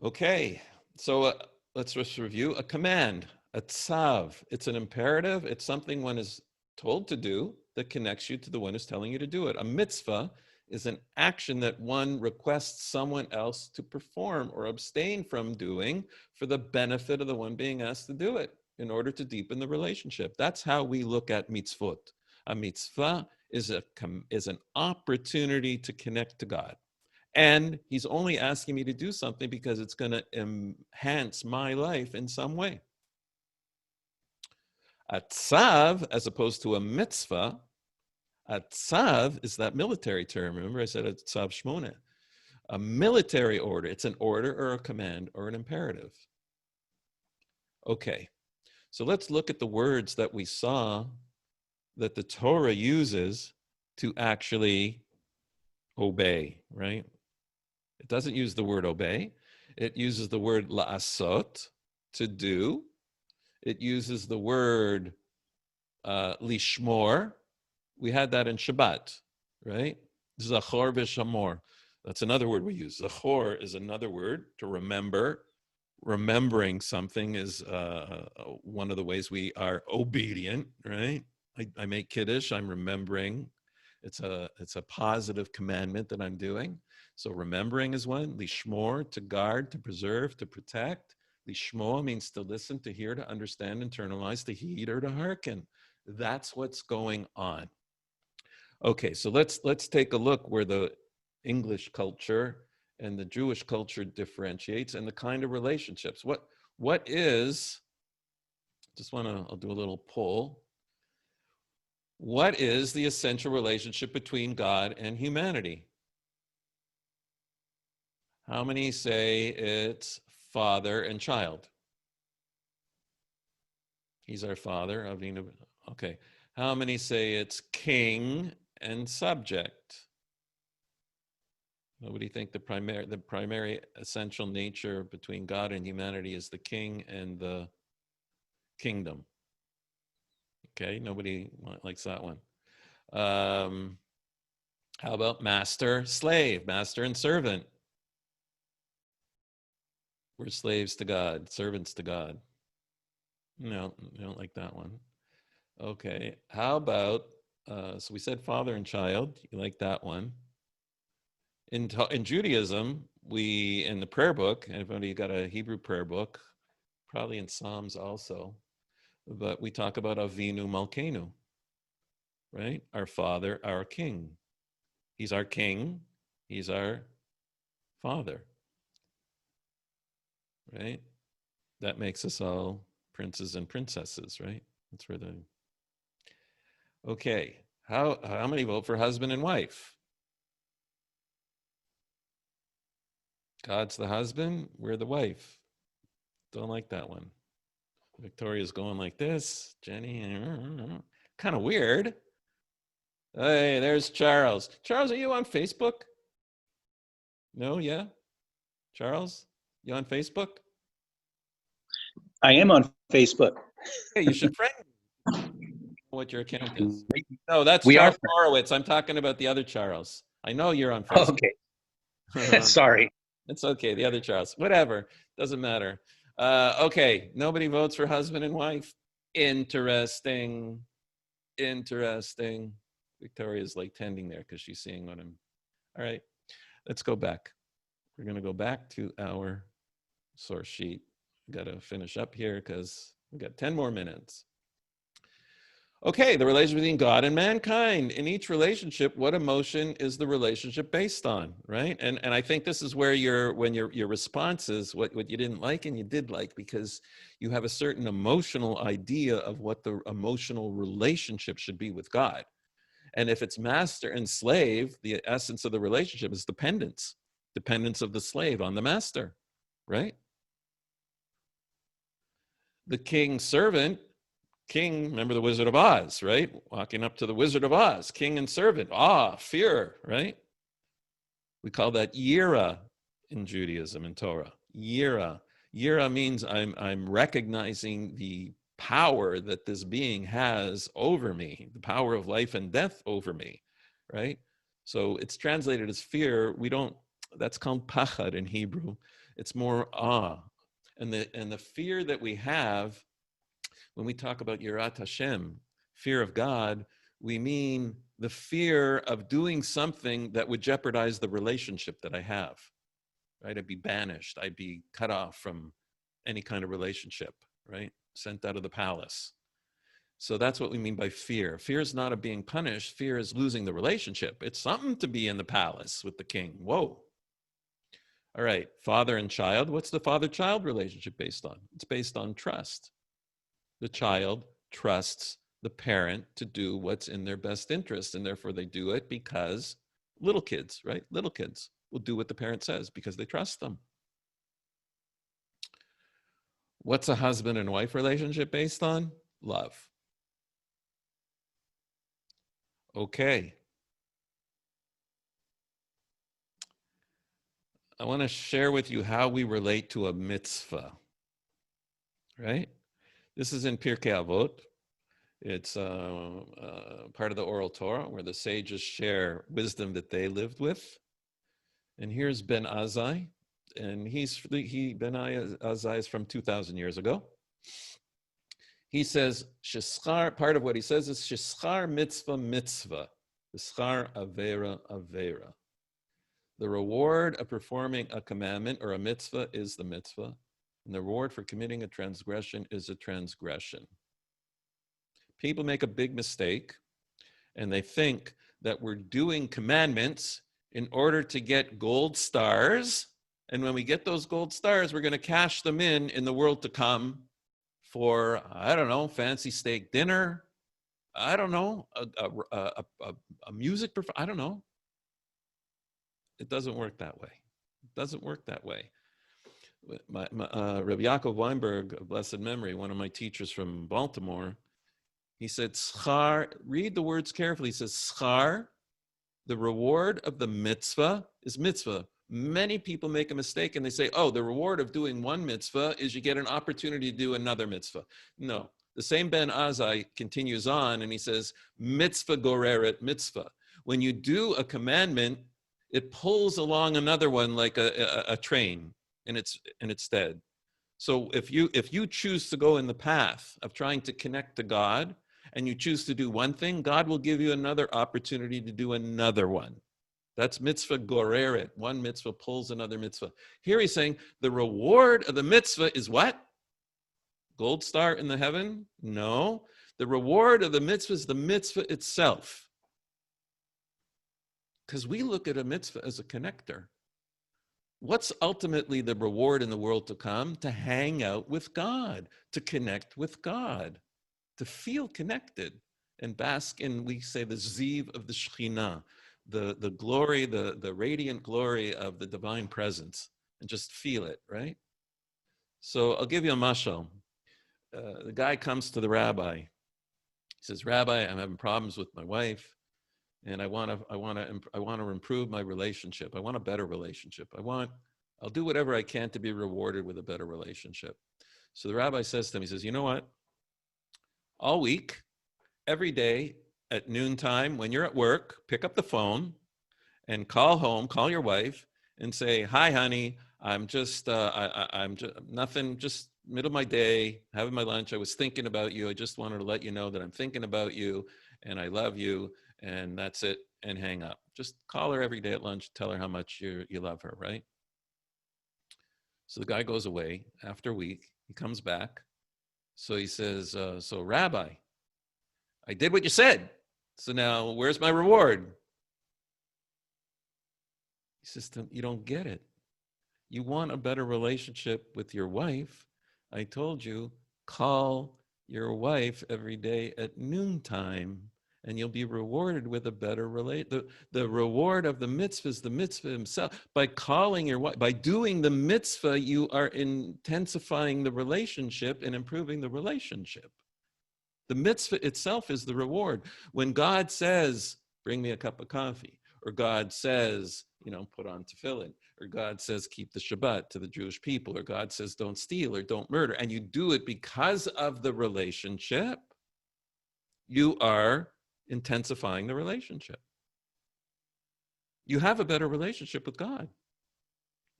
Speaker 1: Okay, so let's just review a command, a tzav. It's an imperative. It's something one is told to do that connects you to the one who's telling you to do it. A mitzvah is an action that one requests someone else to perform or abstain from doing for the benefit of the one being asked to do it in order to deepen the relationship. That's how we look at mitzvot. A mitzvah is an opportunity to connect to God. And he's only asking me to do something because it's going to enhance my life in some way. A tzav, as opposed to a mitzvah, a tzav is that military term. Remember I said a tzav shmona. A military order. It's an order or a command or an imperative. Okay, so let's look at the words that we saw that the Torah uses to actually obey, right? It doesn't use the word obey. It uses the word la'asot, to do. It uses the word lishmor. We had that in Shabbat, right? Zachor v'shamor. That's another word we use. Zachor is another word to remember. Remembering something is one of the ways we are obedient, right? I make kiddush, I'm remembering. It's a positive commandment that I'm doing. So remembering is one. Lishmor, to guard, to preserve, to protect. Lishmor means to listen, to hear, to understand, internalize, to heed, or to hearken. That's what's going on. Okay, so let's take a look where the English culture and the Jewish culture differentiates and the kind of relationships. What is, I'll do a little poll. What is the essential relationship between God and humanity? How many say it's father and child? He's our father. Avinu. Okay. How many say it's king and subject? Nobody think the primary essential nature between God and humanity is the king and the kingdom? Okay, nobody likes that one. How about master, slave, master and servant? We're slaves to God, servants to God. No, I don't like that one. Okay, how about, so we said father and child, you like that one. In Judaism, we, in the prayer book, everybody got a Hebrew prayer book, probably in Psalms also, but we talk about Avinu Malkeinu, right? Our Father, our King. He's our King, he's our Father, right? That makes us all princes and princesses, right? That's where the... Okay, how many vote for husband and wife? God's the husband, we're the wife. Don't like that one. Victoria's going like this. Jenny, kind of weird. Hey, there's Charles. Charles, are you on Facebook? No, yeah? Charles, you on Facebook?
Speaker 2: I am on Facebook.
Speaker 1: Hey, you should friend what your account is. No, that's
Speaker 2: We
Speaker 1: Charles
Speaker 2: are
Speaker 1: Horowitz. I'm talking about the other Charles. I know you're on Facebook.
Speaker 2: Okay. Sorry.
Speaker 1: It's okay. The other Charles, whatever, doesn't matter. Okay, nobody votes for husband and wife. Interesting. Interesting. Victoria's like tending there because she's seeing what I'm. All right, let's go back. We're going to go back to our source sheet. Got to finish up here because we got 10 more minutes. Okay, the relationship between God and mankind. In each relationship, what emotion is the relationship based on, right? And I think this is where your response is what you didn't like and you did like, because you have a certain emotional idea of what the emotional relationship should be with God. And if it's master and slave, the essence of the relationship is dependence of the slave on the master, right? The king's servant. King, remember the Wizard of Oz, right? Walking up to the Wizard of Oz, king and servant, fear, right? We call that yira in Judaism and Torah. Yira. Yira means I'm recognizing the power that this being has over me, the power of life and death over me, right? So it's translated as fear. That's called pachad in Hebrew. It's more awe. And the fear that we have when we talk about Yirat Hashem, fear of God, we mean the fear of doing something that would jeopardize the relationship that I have, right? I'd be banished. I'd be cut off from any kind of relationship, right? Sent out of the palace. So that's what we mean by fear. Fear is not of being punished. Fear is losing the relationship. It's something to be in the palace with the king. Whoa. All right, father and child. What's the father-child relationship based on? It's based on trust. The child trusts the parent to do what's in their best interest, and therefore they do it because little kids, right? Little kids will do what the parent says because they trust them. What's a husband and wife relationship based on? Love. Okay. I want to share with you how we relate to a mitzvah, right? This is in Pirkei Avot. It's part of the oral Torah where the sages share wisdom that they lived with. And here's Ben Azai, and Ben Azai is from 2,000 years ago. He says, part of what he says is Sheschar mitzvah mitzvah, Sheschar avera avera. The reward of performing a commandment or a mitzvah is the mitzvah, and the reward for committing a transgression is a transgression. People make a big mistake, and they think that we're doing commandments in order to get gold stars, and when we get those gold stars, we're going to cash them in the world to come for, I don't know, fancy steak dinner, I don't know, a music performance, I don't know. It doesn't work that way. It doesn't work that way. Rabbi Yaakov Weinberg, of blessed memory, one of my teachers from Baltimore, he said, schar, read the words carefully. He says, schar, the reward of the mitzvah is mitzvah. Many people make a mistake and they say, oh, the reward of doing one mitzvah is you get an opportunity to do another mitzvah. No, the same Ben Azai continues on and he says, mitzvah goreret mitzvah. When you do a commandment, it pulls along another one like a train in its stead. So if you choose to go in the path of trying to connect to God and you choose to do one thing, God will give you another opportunity to do another one. That's mitzvah goreret. One mitzvah pulls another mitzvah. Here he's saying the reward of the mitzvah is what? Gold star in the heaven? No. The reward of the mitzvah is the mitzvah itself. Because we look at a mitzvah as a connector. What's ultimately the reward in the world to come? To hang out with God, to connect with God, to feel connected and bask in, we say, the ziv of the Shekhinah, the glory, the radiant glory of the divine presence, and just feel it, right? So I'll give you a mashal. The guy comes to the rabbi. He says, Rabbi, I'm having problems with my wife. And I want to improve my relationship. I want a better relationship. I'll do whatever I can to be rewarded with a better relationship. So the rabbi says to him, he says, you know what? All week, every day at noontime, when you're at work, pick up the phone and call home, call your wife, and say, "Hi, honey. I'm just, I'm just nothing. Just middle of my day, having my lunch. I was thinking about you. I just wanted to let you know that I'm thinking about you, and I love you, and that's it." And hang up. Just call her every day at lunch. Tell her how much you love her, right? So the guy goes away after a week. He comes back. So he says, "So, Rabbi, I did what you said. So now, where's my reward?" He says, "You don't get it. You want a better relationship with your wife. I told you, call your wife every day at noontime, and you'll be rewarded with a better relate. The reward of the mitzvah is the mitzvah himself. By calling your wife, by doing the mitzvah, you are intensifying the relationship and improving the relationship. The mitzvah itself is the reward. When God says, bring me a cup of coffee, or God says, put on tefillin, or God says, keep the Shabbat to the Jewish people, or God says, don't steal or don't murder, and you do it because of the relationship, you are intensifying the relationship. You have a better relationship with God.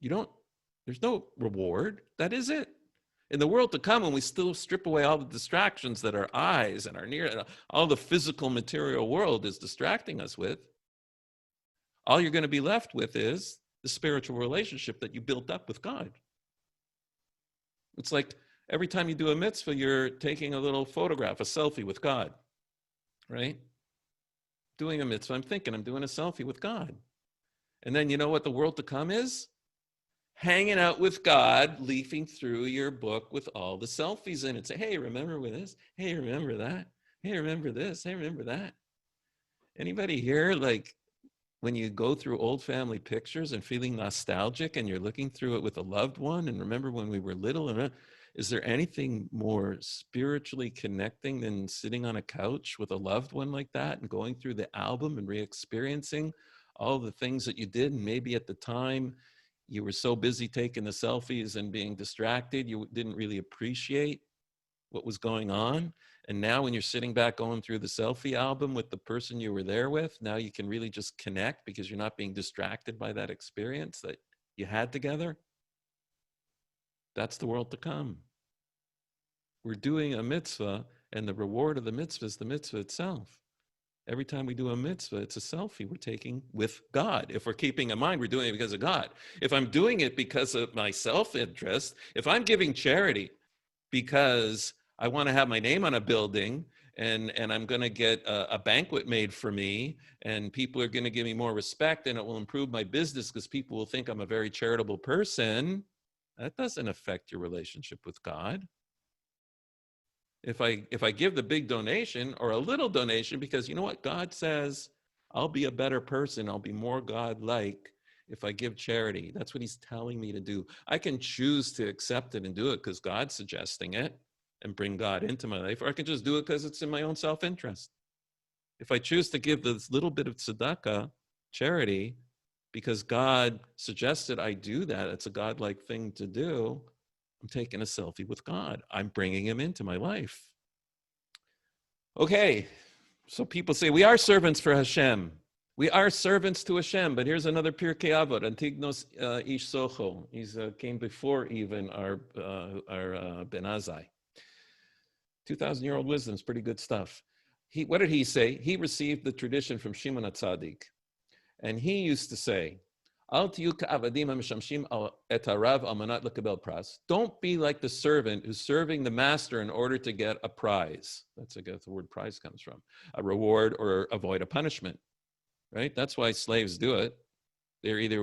Speaker 1: There's no reward. That is it. In the world to come, when we still strip away all the distractions that our eyes and our all the physical material world is distracting us with, all you're going to be left with is the spiritual relationship that you built up with God. It's like every time you do a mitzvah, you're taking a little photograph, a selfie with God, right? Doing a mitzvah, I'm thinking I'm doing a selfie with God. And then you know what the world to come is? Hanging out with God, leafing through your book with all the selfies in it. Say, hey, remember this? Hey, remember that? Hey, remember this? Hey, remember that? Anybody here, like, when you go through old family pictures and feeling nostalgic and you're looking through it with a loved one and remember when we were little, and is there anything more spiritually connecting than sitting on a couch with a loved one like that and going through the album and re-experiencing all the things that you did, and maybe at the time you were so busy taking the selfies and being distracted, you didn't really appreciate what was going on. And now when you're sitting back going through the selfie album with the person you were there with, now you can really just connect because you're not being distracted by that experience that you had together. That's the world to come. We're doing a mitzvah, and the reward of the mitzvah is the mitzvah itself. Every time we do a mitzvah, it's a selfie we're taking with God. If we're keeping in mind, we're doing it because of God. If I'm doing it because of my self-interest, if I'm giving charity because I want to have my name on a building and I'm going to get a banquet made for me and people are going to give me more respect and it will improve my business because people will think I'm a very charitable person, that doesn't affect your relationship with God. If I give the big donation or a little donation because you know what God says, I'll be a better person, I'll be more God-like if I give charity. That's what he's telling me to do. I can choose to accept it and do it because God's suggesting it and bring God into my life, or I can just do it because it's in my own self-interest. If I choose to give this little bit of tzedakah, charity, because God suggested I do that, it's a God-like thing to do, I'm taking a selfie with God. I'm bringing him into my life. Okay, so people say, we are servants for Hashem. We are servants to Hashem, but here's another Pirkei Avot, Antignos Ish Socho. He came before even our Ben Azai. 2,000-year-old wisdom is pretty good stuff. What did he say? He received the tradition from Shimon HaTzadik. And he used to say, don't be like the servant who's serving the master in order to get a prize. That's, I guess, the word prize comes from. A reward or avoid a punishment, right? That's why slaves do it. They're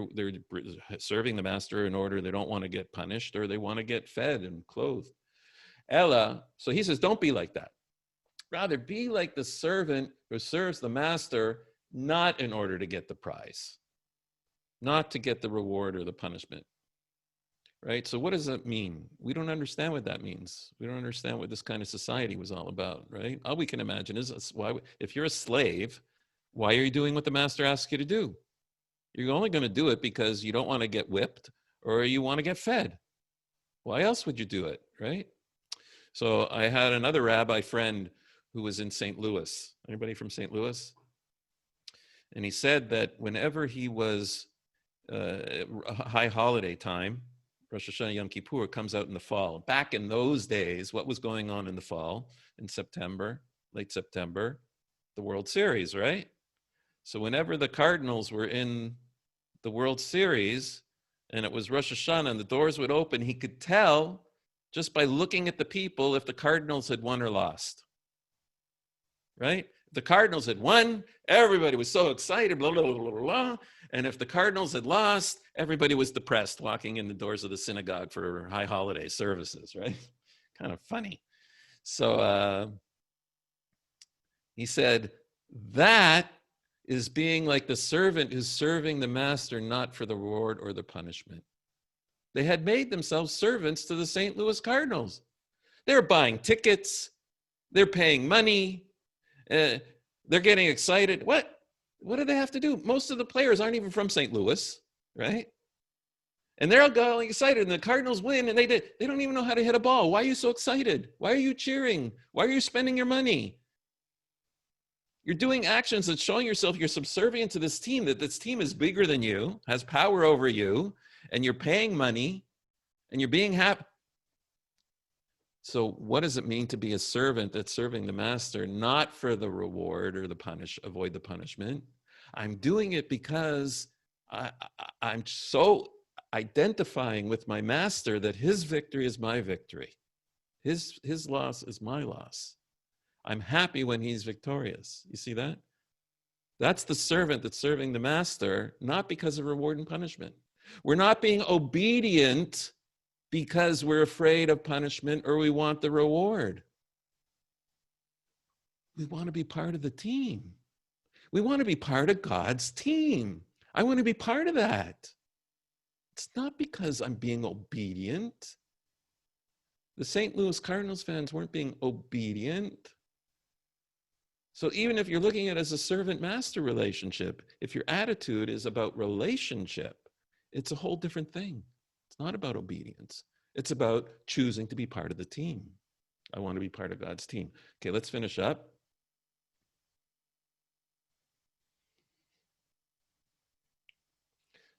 Speaker 1: serving the master in order they don't want to get punished or they want to get fed and clothed. Ella, so he says, don't be like that. Rather, be like the servant who serves the master not in order to get the prize, not to get the reward or the punishment, right? So what does that mean? We don't understand what that means. We don't understand what this kind of society was all about, right? All we can imagine is why, if you're a slave, why are you doing what the master asks you to do? You're only going to do it because you don't want to get whipped or you want to get fed. Why else would you do it, right? So I had another rabbi friend who was in St. Louis. Anybody from St. Louis? And he said that whenever he was high holiday time, Rosh Hashanah Yom Kippur, comes out in the fall. Back in those days, what was going on in the fall, in September, late September? The World Series, right? So whenever the Cardinals were in the World Series and it was Rosh Hashanah and the doors would open, he could tell just by looking at the people if the Cardinals had won or lost, right? If the Cardinals had won, everybody was so excited, blah, blah, blah, blah, blah. And if the Cardinals had lost, everybody was depressed walking in the doors of the synagogue for high holiday services, right? Kind of funny. So he said, that is being like the servant who's serving the master, not for the reward or the punishment. They had made themselves servants to the St. Louis Cardinals. They're buying tickets. They're paying money. They're getting excited. What do they have to do? Most of the players aren't even from St. Louis, right? And they're all getting excited, and the Cardinals win, and they don't even know how to hit a ball. Why are you so excited? Why are you cheering? Why are you spending your money? You're doing actions that's showing yourself you're subservient to this team, that this team is bigger than you, has power over you, and you're paying money, and you're being happy. So what does it mean to be a servant that's serving the master, not for the reward or avoid the punishment? I'm doing it because I'm so identifying with my master that his victory is my victory. His loss is my loss. I'm happy when he's victorious. You see that? That's the servant that's serving the master, not because of reward and punishment. We're not being obedient because we're afraid of punishment or we want the reward. We want to be part of the team. We want to be part of God's team. I want to be part of that. It's not because I'm being obedient. The St. Louis Cardinals fans weren't being obedient. So even if you're looking at it as a servant-master relationship, if your attitude is about relationship, it's a whole different thing. It's not about obedience. It's about choosing to be part of the team. I want to be part of God's team. Okay, let's finish up.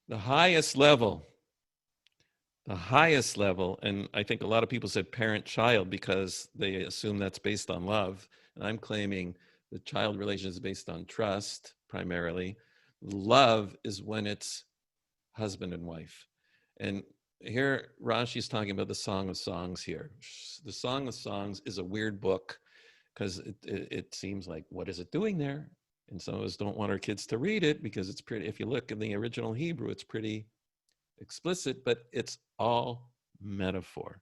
Speaker 1: The highest level, and I think a lot of people said parent-child because they assume that's based on love. And I'm claiming the child relation is based on trust, primarily. Love is when it's husband and wife. And here Rashi's talking about the Song of Songs here. The Song of Songs is a weird book because it seems like, what is it doing there? And some of us don't want our kids to read it because it's pretty, if you look in the original Hebrew, it's pretty explicit, but it's all metaphor.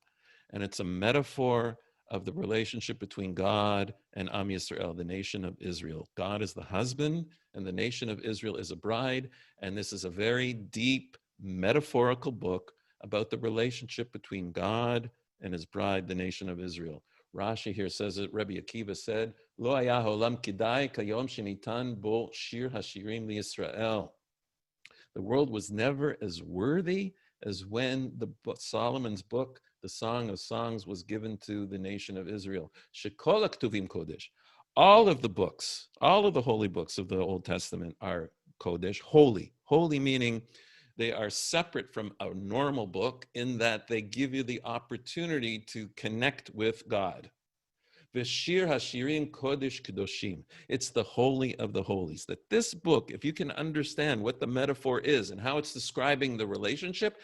Speaker 1: And it's a metaphor of the relationship between God and Am Yisrael, the nation of Israel. God is the husband and the nation of Israel is a bride. And this is a very deep metaphorical book about the relationship between God and his bride, the nation of Israel. Rashi here says it, Rabbi Akiva said, Lo haya olam kidai kayom shenitan bo shir hashirim liYisrael. The world was never as worthy as when Solomon's book, the Song of Songs, was given to the nation of Israel. Shekol haktuvim kodesh. All of the books, all of the holy books of the Old Testament are kodesh, holy. Holy meaning they are separate from a normal book in that they give you the opportunity to connect with God. V'shir hashirim kodesh kedoshim. It's the holy of the holies. That this book, if you can understand what the metaphor is and how it's describing the relationship,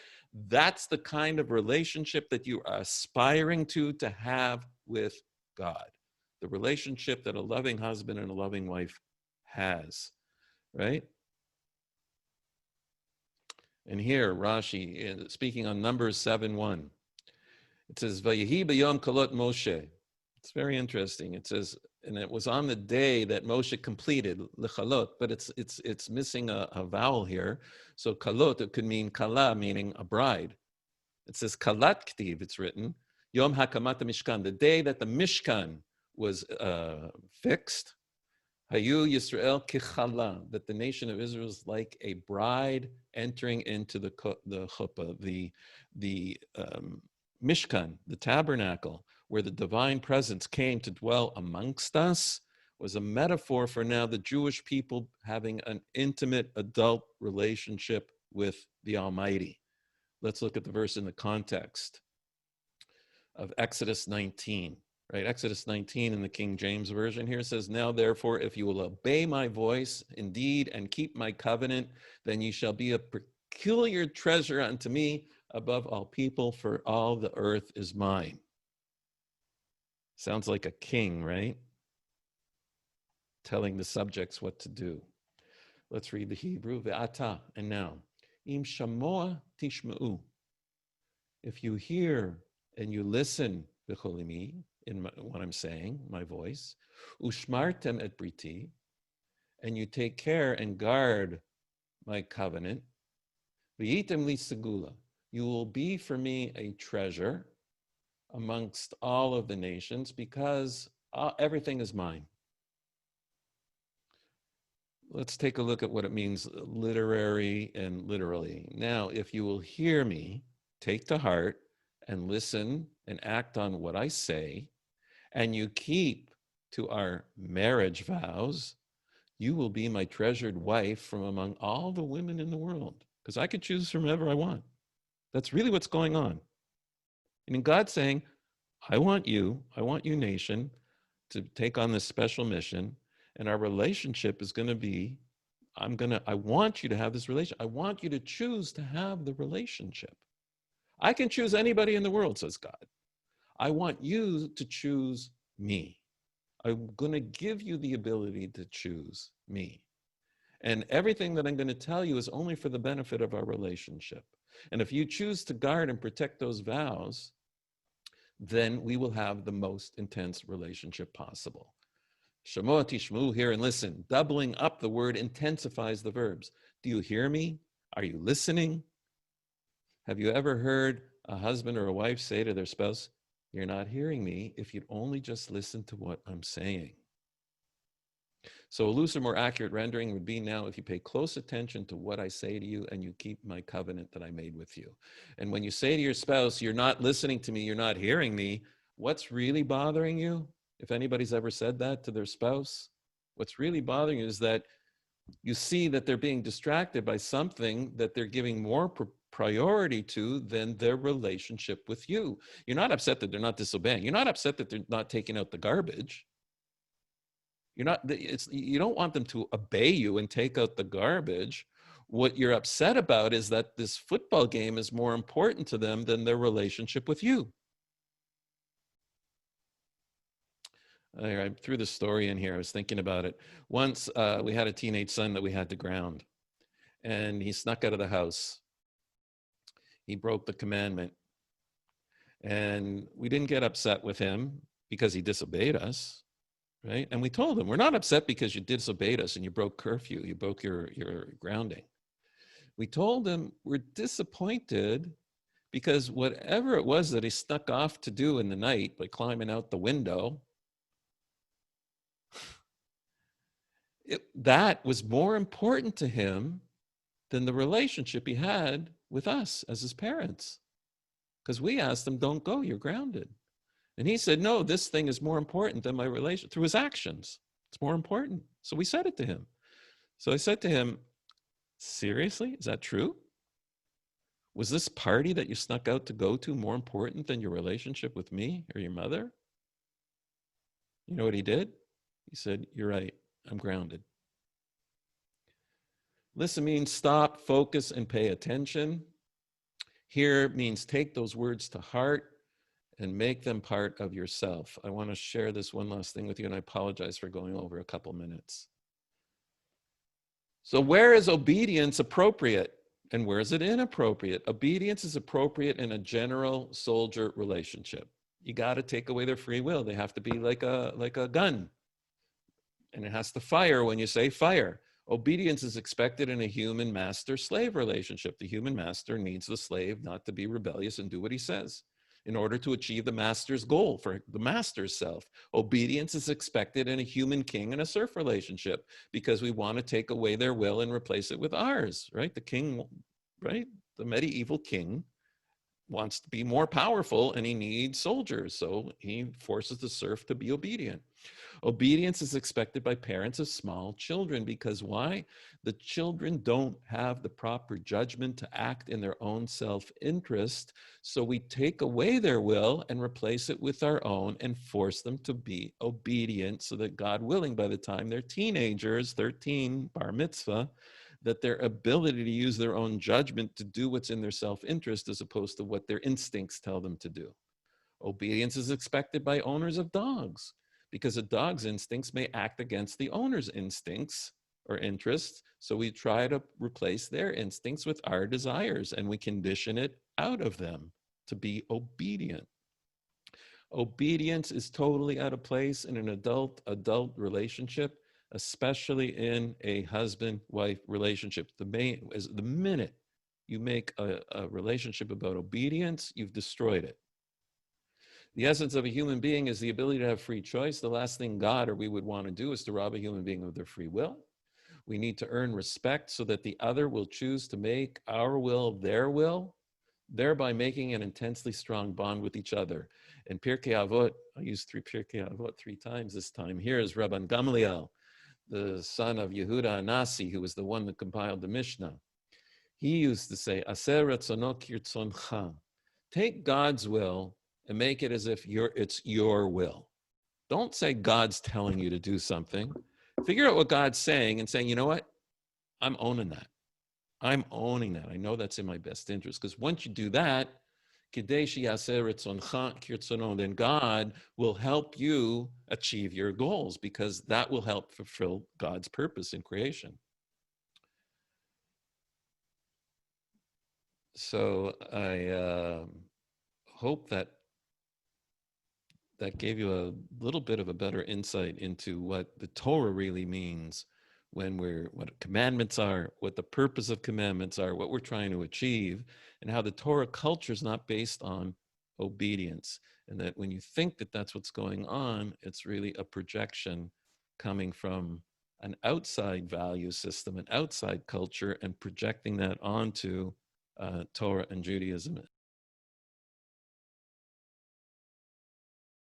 Speaker 1: that's the kind of relationship that you are aspiring to have with God. The relationship that a loving husband and a loving wife has, right? And here, Rashi, speaking on Numbers 7:1, it says, Vayehi b'yom kolot Moshe. It's very interesting. It says, and it was on the day that Moshe completed lechalot, but it's missing a vowel here. So kalot, it could mean kala, meaning a bride. It says kalat ktiv, it's written, Yom hakamat mishkan, the day that the Mishkan was fixed. Hayu Yisrael kichala, that the nation of Israel is like a bride entering into the chuppah, the Mishkan, the tabernacle, where the divine presence came to dwell amongst us, was a metaphor for now the Jewish people having an intimate adult relationship with the Almighty. Let's look at the verse in the context of Exodus 19, right? Exodus 19 in the King James Version here says, "Now therefore, if you will obey my voice indeed and keep my covenant, then you shall be a peculiar treasure unto me above all people, for all the earth is mine." Sounds like a king, right? Telling the subjects what to do. Let's read the Hebrew. Ve'ata, and now. Im shamoa tishma'u. If you hear and you listen, v'cholimi, in what I'm saying, my voice, ushmartem et briti, and you take care and guard my covenant, v'yitem li segula, you will be for me a treasure amongst all of the nations, because everything is mine. Let's take a look at what it means literary and literally. Now, if you will hear me, take to heart and listen and act on what I say, and you keep to our marriage vows, you will be my treasured wife from among all the women in the world, because I could choose from whoever I want. That's really what's going on. I mean, God's saying, I want you, nation, to take on this special mission, and our relationship is going to be, I want you to have this relationship. I want you to choose to have the relationship. I can choose anybody in the world, says God. I want you to choose me. I'm going to give you the ability to choose me. And everything that I'm going to tell you is only for the benefit of our relationship. And if you choose to guard and protect those vows, then we will have the most intense relationship possible. Shamoah tishmu, hear and listen. Doubling up the word intensifies the verbs. Do you hear me? Are you listening? Have you ever heard a husband or a wife say to their spouse, "You're not hearing me if you'd only just listen to what I'm saying"? So a looser, more accurate rendering would be, now if you pay close attention to what I say to you and you keep my covenant that I made with you. And when you say to your spouse, "You're not listening to me, you're not hearing me," what's really bothering you? If anybody's ever said that to their spouse, what's really bothering you is that you see that they're being distracted by something that they're giving more priority to than their relationship with you. You're not upset that they're not disobeying. You're not upset that they're not taking out the garbage. You don't want them to obey you and take out the garbage. What you're upset about is that this football game is more important to them than their relationship with you. I threw the story in here. I was thinking about it. Once we had a teenage son that we had to ground, and he snuck out of the house. He broke the commandment. And we didn't get upset with him because he disobeyed us, right? And we told him, we're not upset because you disobeyed us and you broke curfew, you broke your grounding. We told him we're disappointed because whatever it was that he snuck off to do in the night by climbing out the window, that was more important to him than the relationship he had with us as his parents. Because we asked him, "Don't go, you're grounded." And he said, "No, this thing is more important than my relation." Through his actions, it's more important. So we said it to him. So I said to him, "Seriously, is that true? Was this party that you snuck out to go to more important than your relationship with me or your mother?" You know what he did? He said, "You're right, I'm grounded." Listen means stop, focus, and pay attention. Hear means take those words to heart and make them part of yourself. I want to share this one last thing with you, and I apologize for going over a couple minutes. So where is obedience appropriate and where is it inappropriate? Obedience is appropriate in a general soldier relationship. You got to take away their free will. They have to be like a gun, and it has to fire when you say fire. Obedience is expected in a human master-slave relationship. The human master needs the slave not to be rebellious and do what he says in order to achieve the master's goal for the master's self. Obedience is expected in a human king and a serf relationship because we want to take away their will and replace it with ours, right? The king, right? The medieval king wants to be more powerful and he needs soldiers. So he forces the serf to be obedient. Obedience is expected by parents of small children because why? The children don't have the proper judgment to act in their own self-interest. So we take away their will and replace it with our own and force them to be obedient so that, God willing, by the time they're teenagers, 13, bar mitzvah, that their ability to use their own judgment to do what's in their self-interest as opposed to what their instincts tell them to do. Obedience is expected by owners of dogs because a dog's instincts may act against the owner's instincts or interests. So we try to replace their instincts with our desires and we condition it out of them to be obedient. Obedience is totally out of place in an adult relationship, especially in a husband-wife relationship. The minute you make a relationship about obedience, you've destroyed it. The essence of a human being is the ability to have free choice. The last thing God or we would want to do is to rob a human being of their free will. We need to earn respect so that the other will choose to make our will their will, thereby making an intensely strong bond with each other. In Pirkei Avot, I used Pirkei Avot 3 times this time. Here is Rabban Gamliel, the son of Yehuda Anasi, who was the one that compiled the Mishnah. He used to say, Aser ratzono kirtzoncha. Take God's will and make it as if it's your will. Don't say God's telling you to do something. Figure out what God's saying and saying, you know what? I'm owning that. I'm owning that. I know that's in my best interest. Because once you do that, then God will help you achieve your goals because that will help fulfill God's purpose in creation. So I hope that gave you a little bit of a better insight into what the Torah really means when what commandments are, what the purpose of commandments are, what we're trying to achieve, and how the Torah culture is not based on obedience. And that when you think that that's what's going on, it's really a projection coming from an outside value system, an outside culture, and projecting that onto Torah and Judaism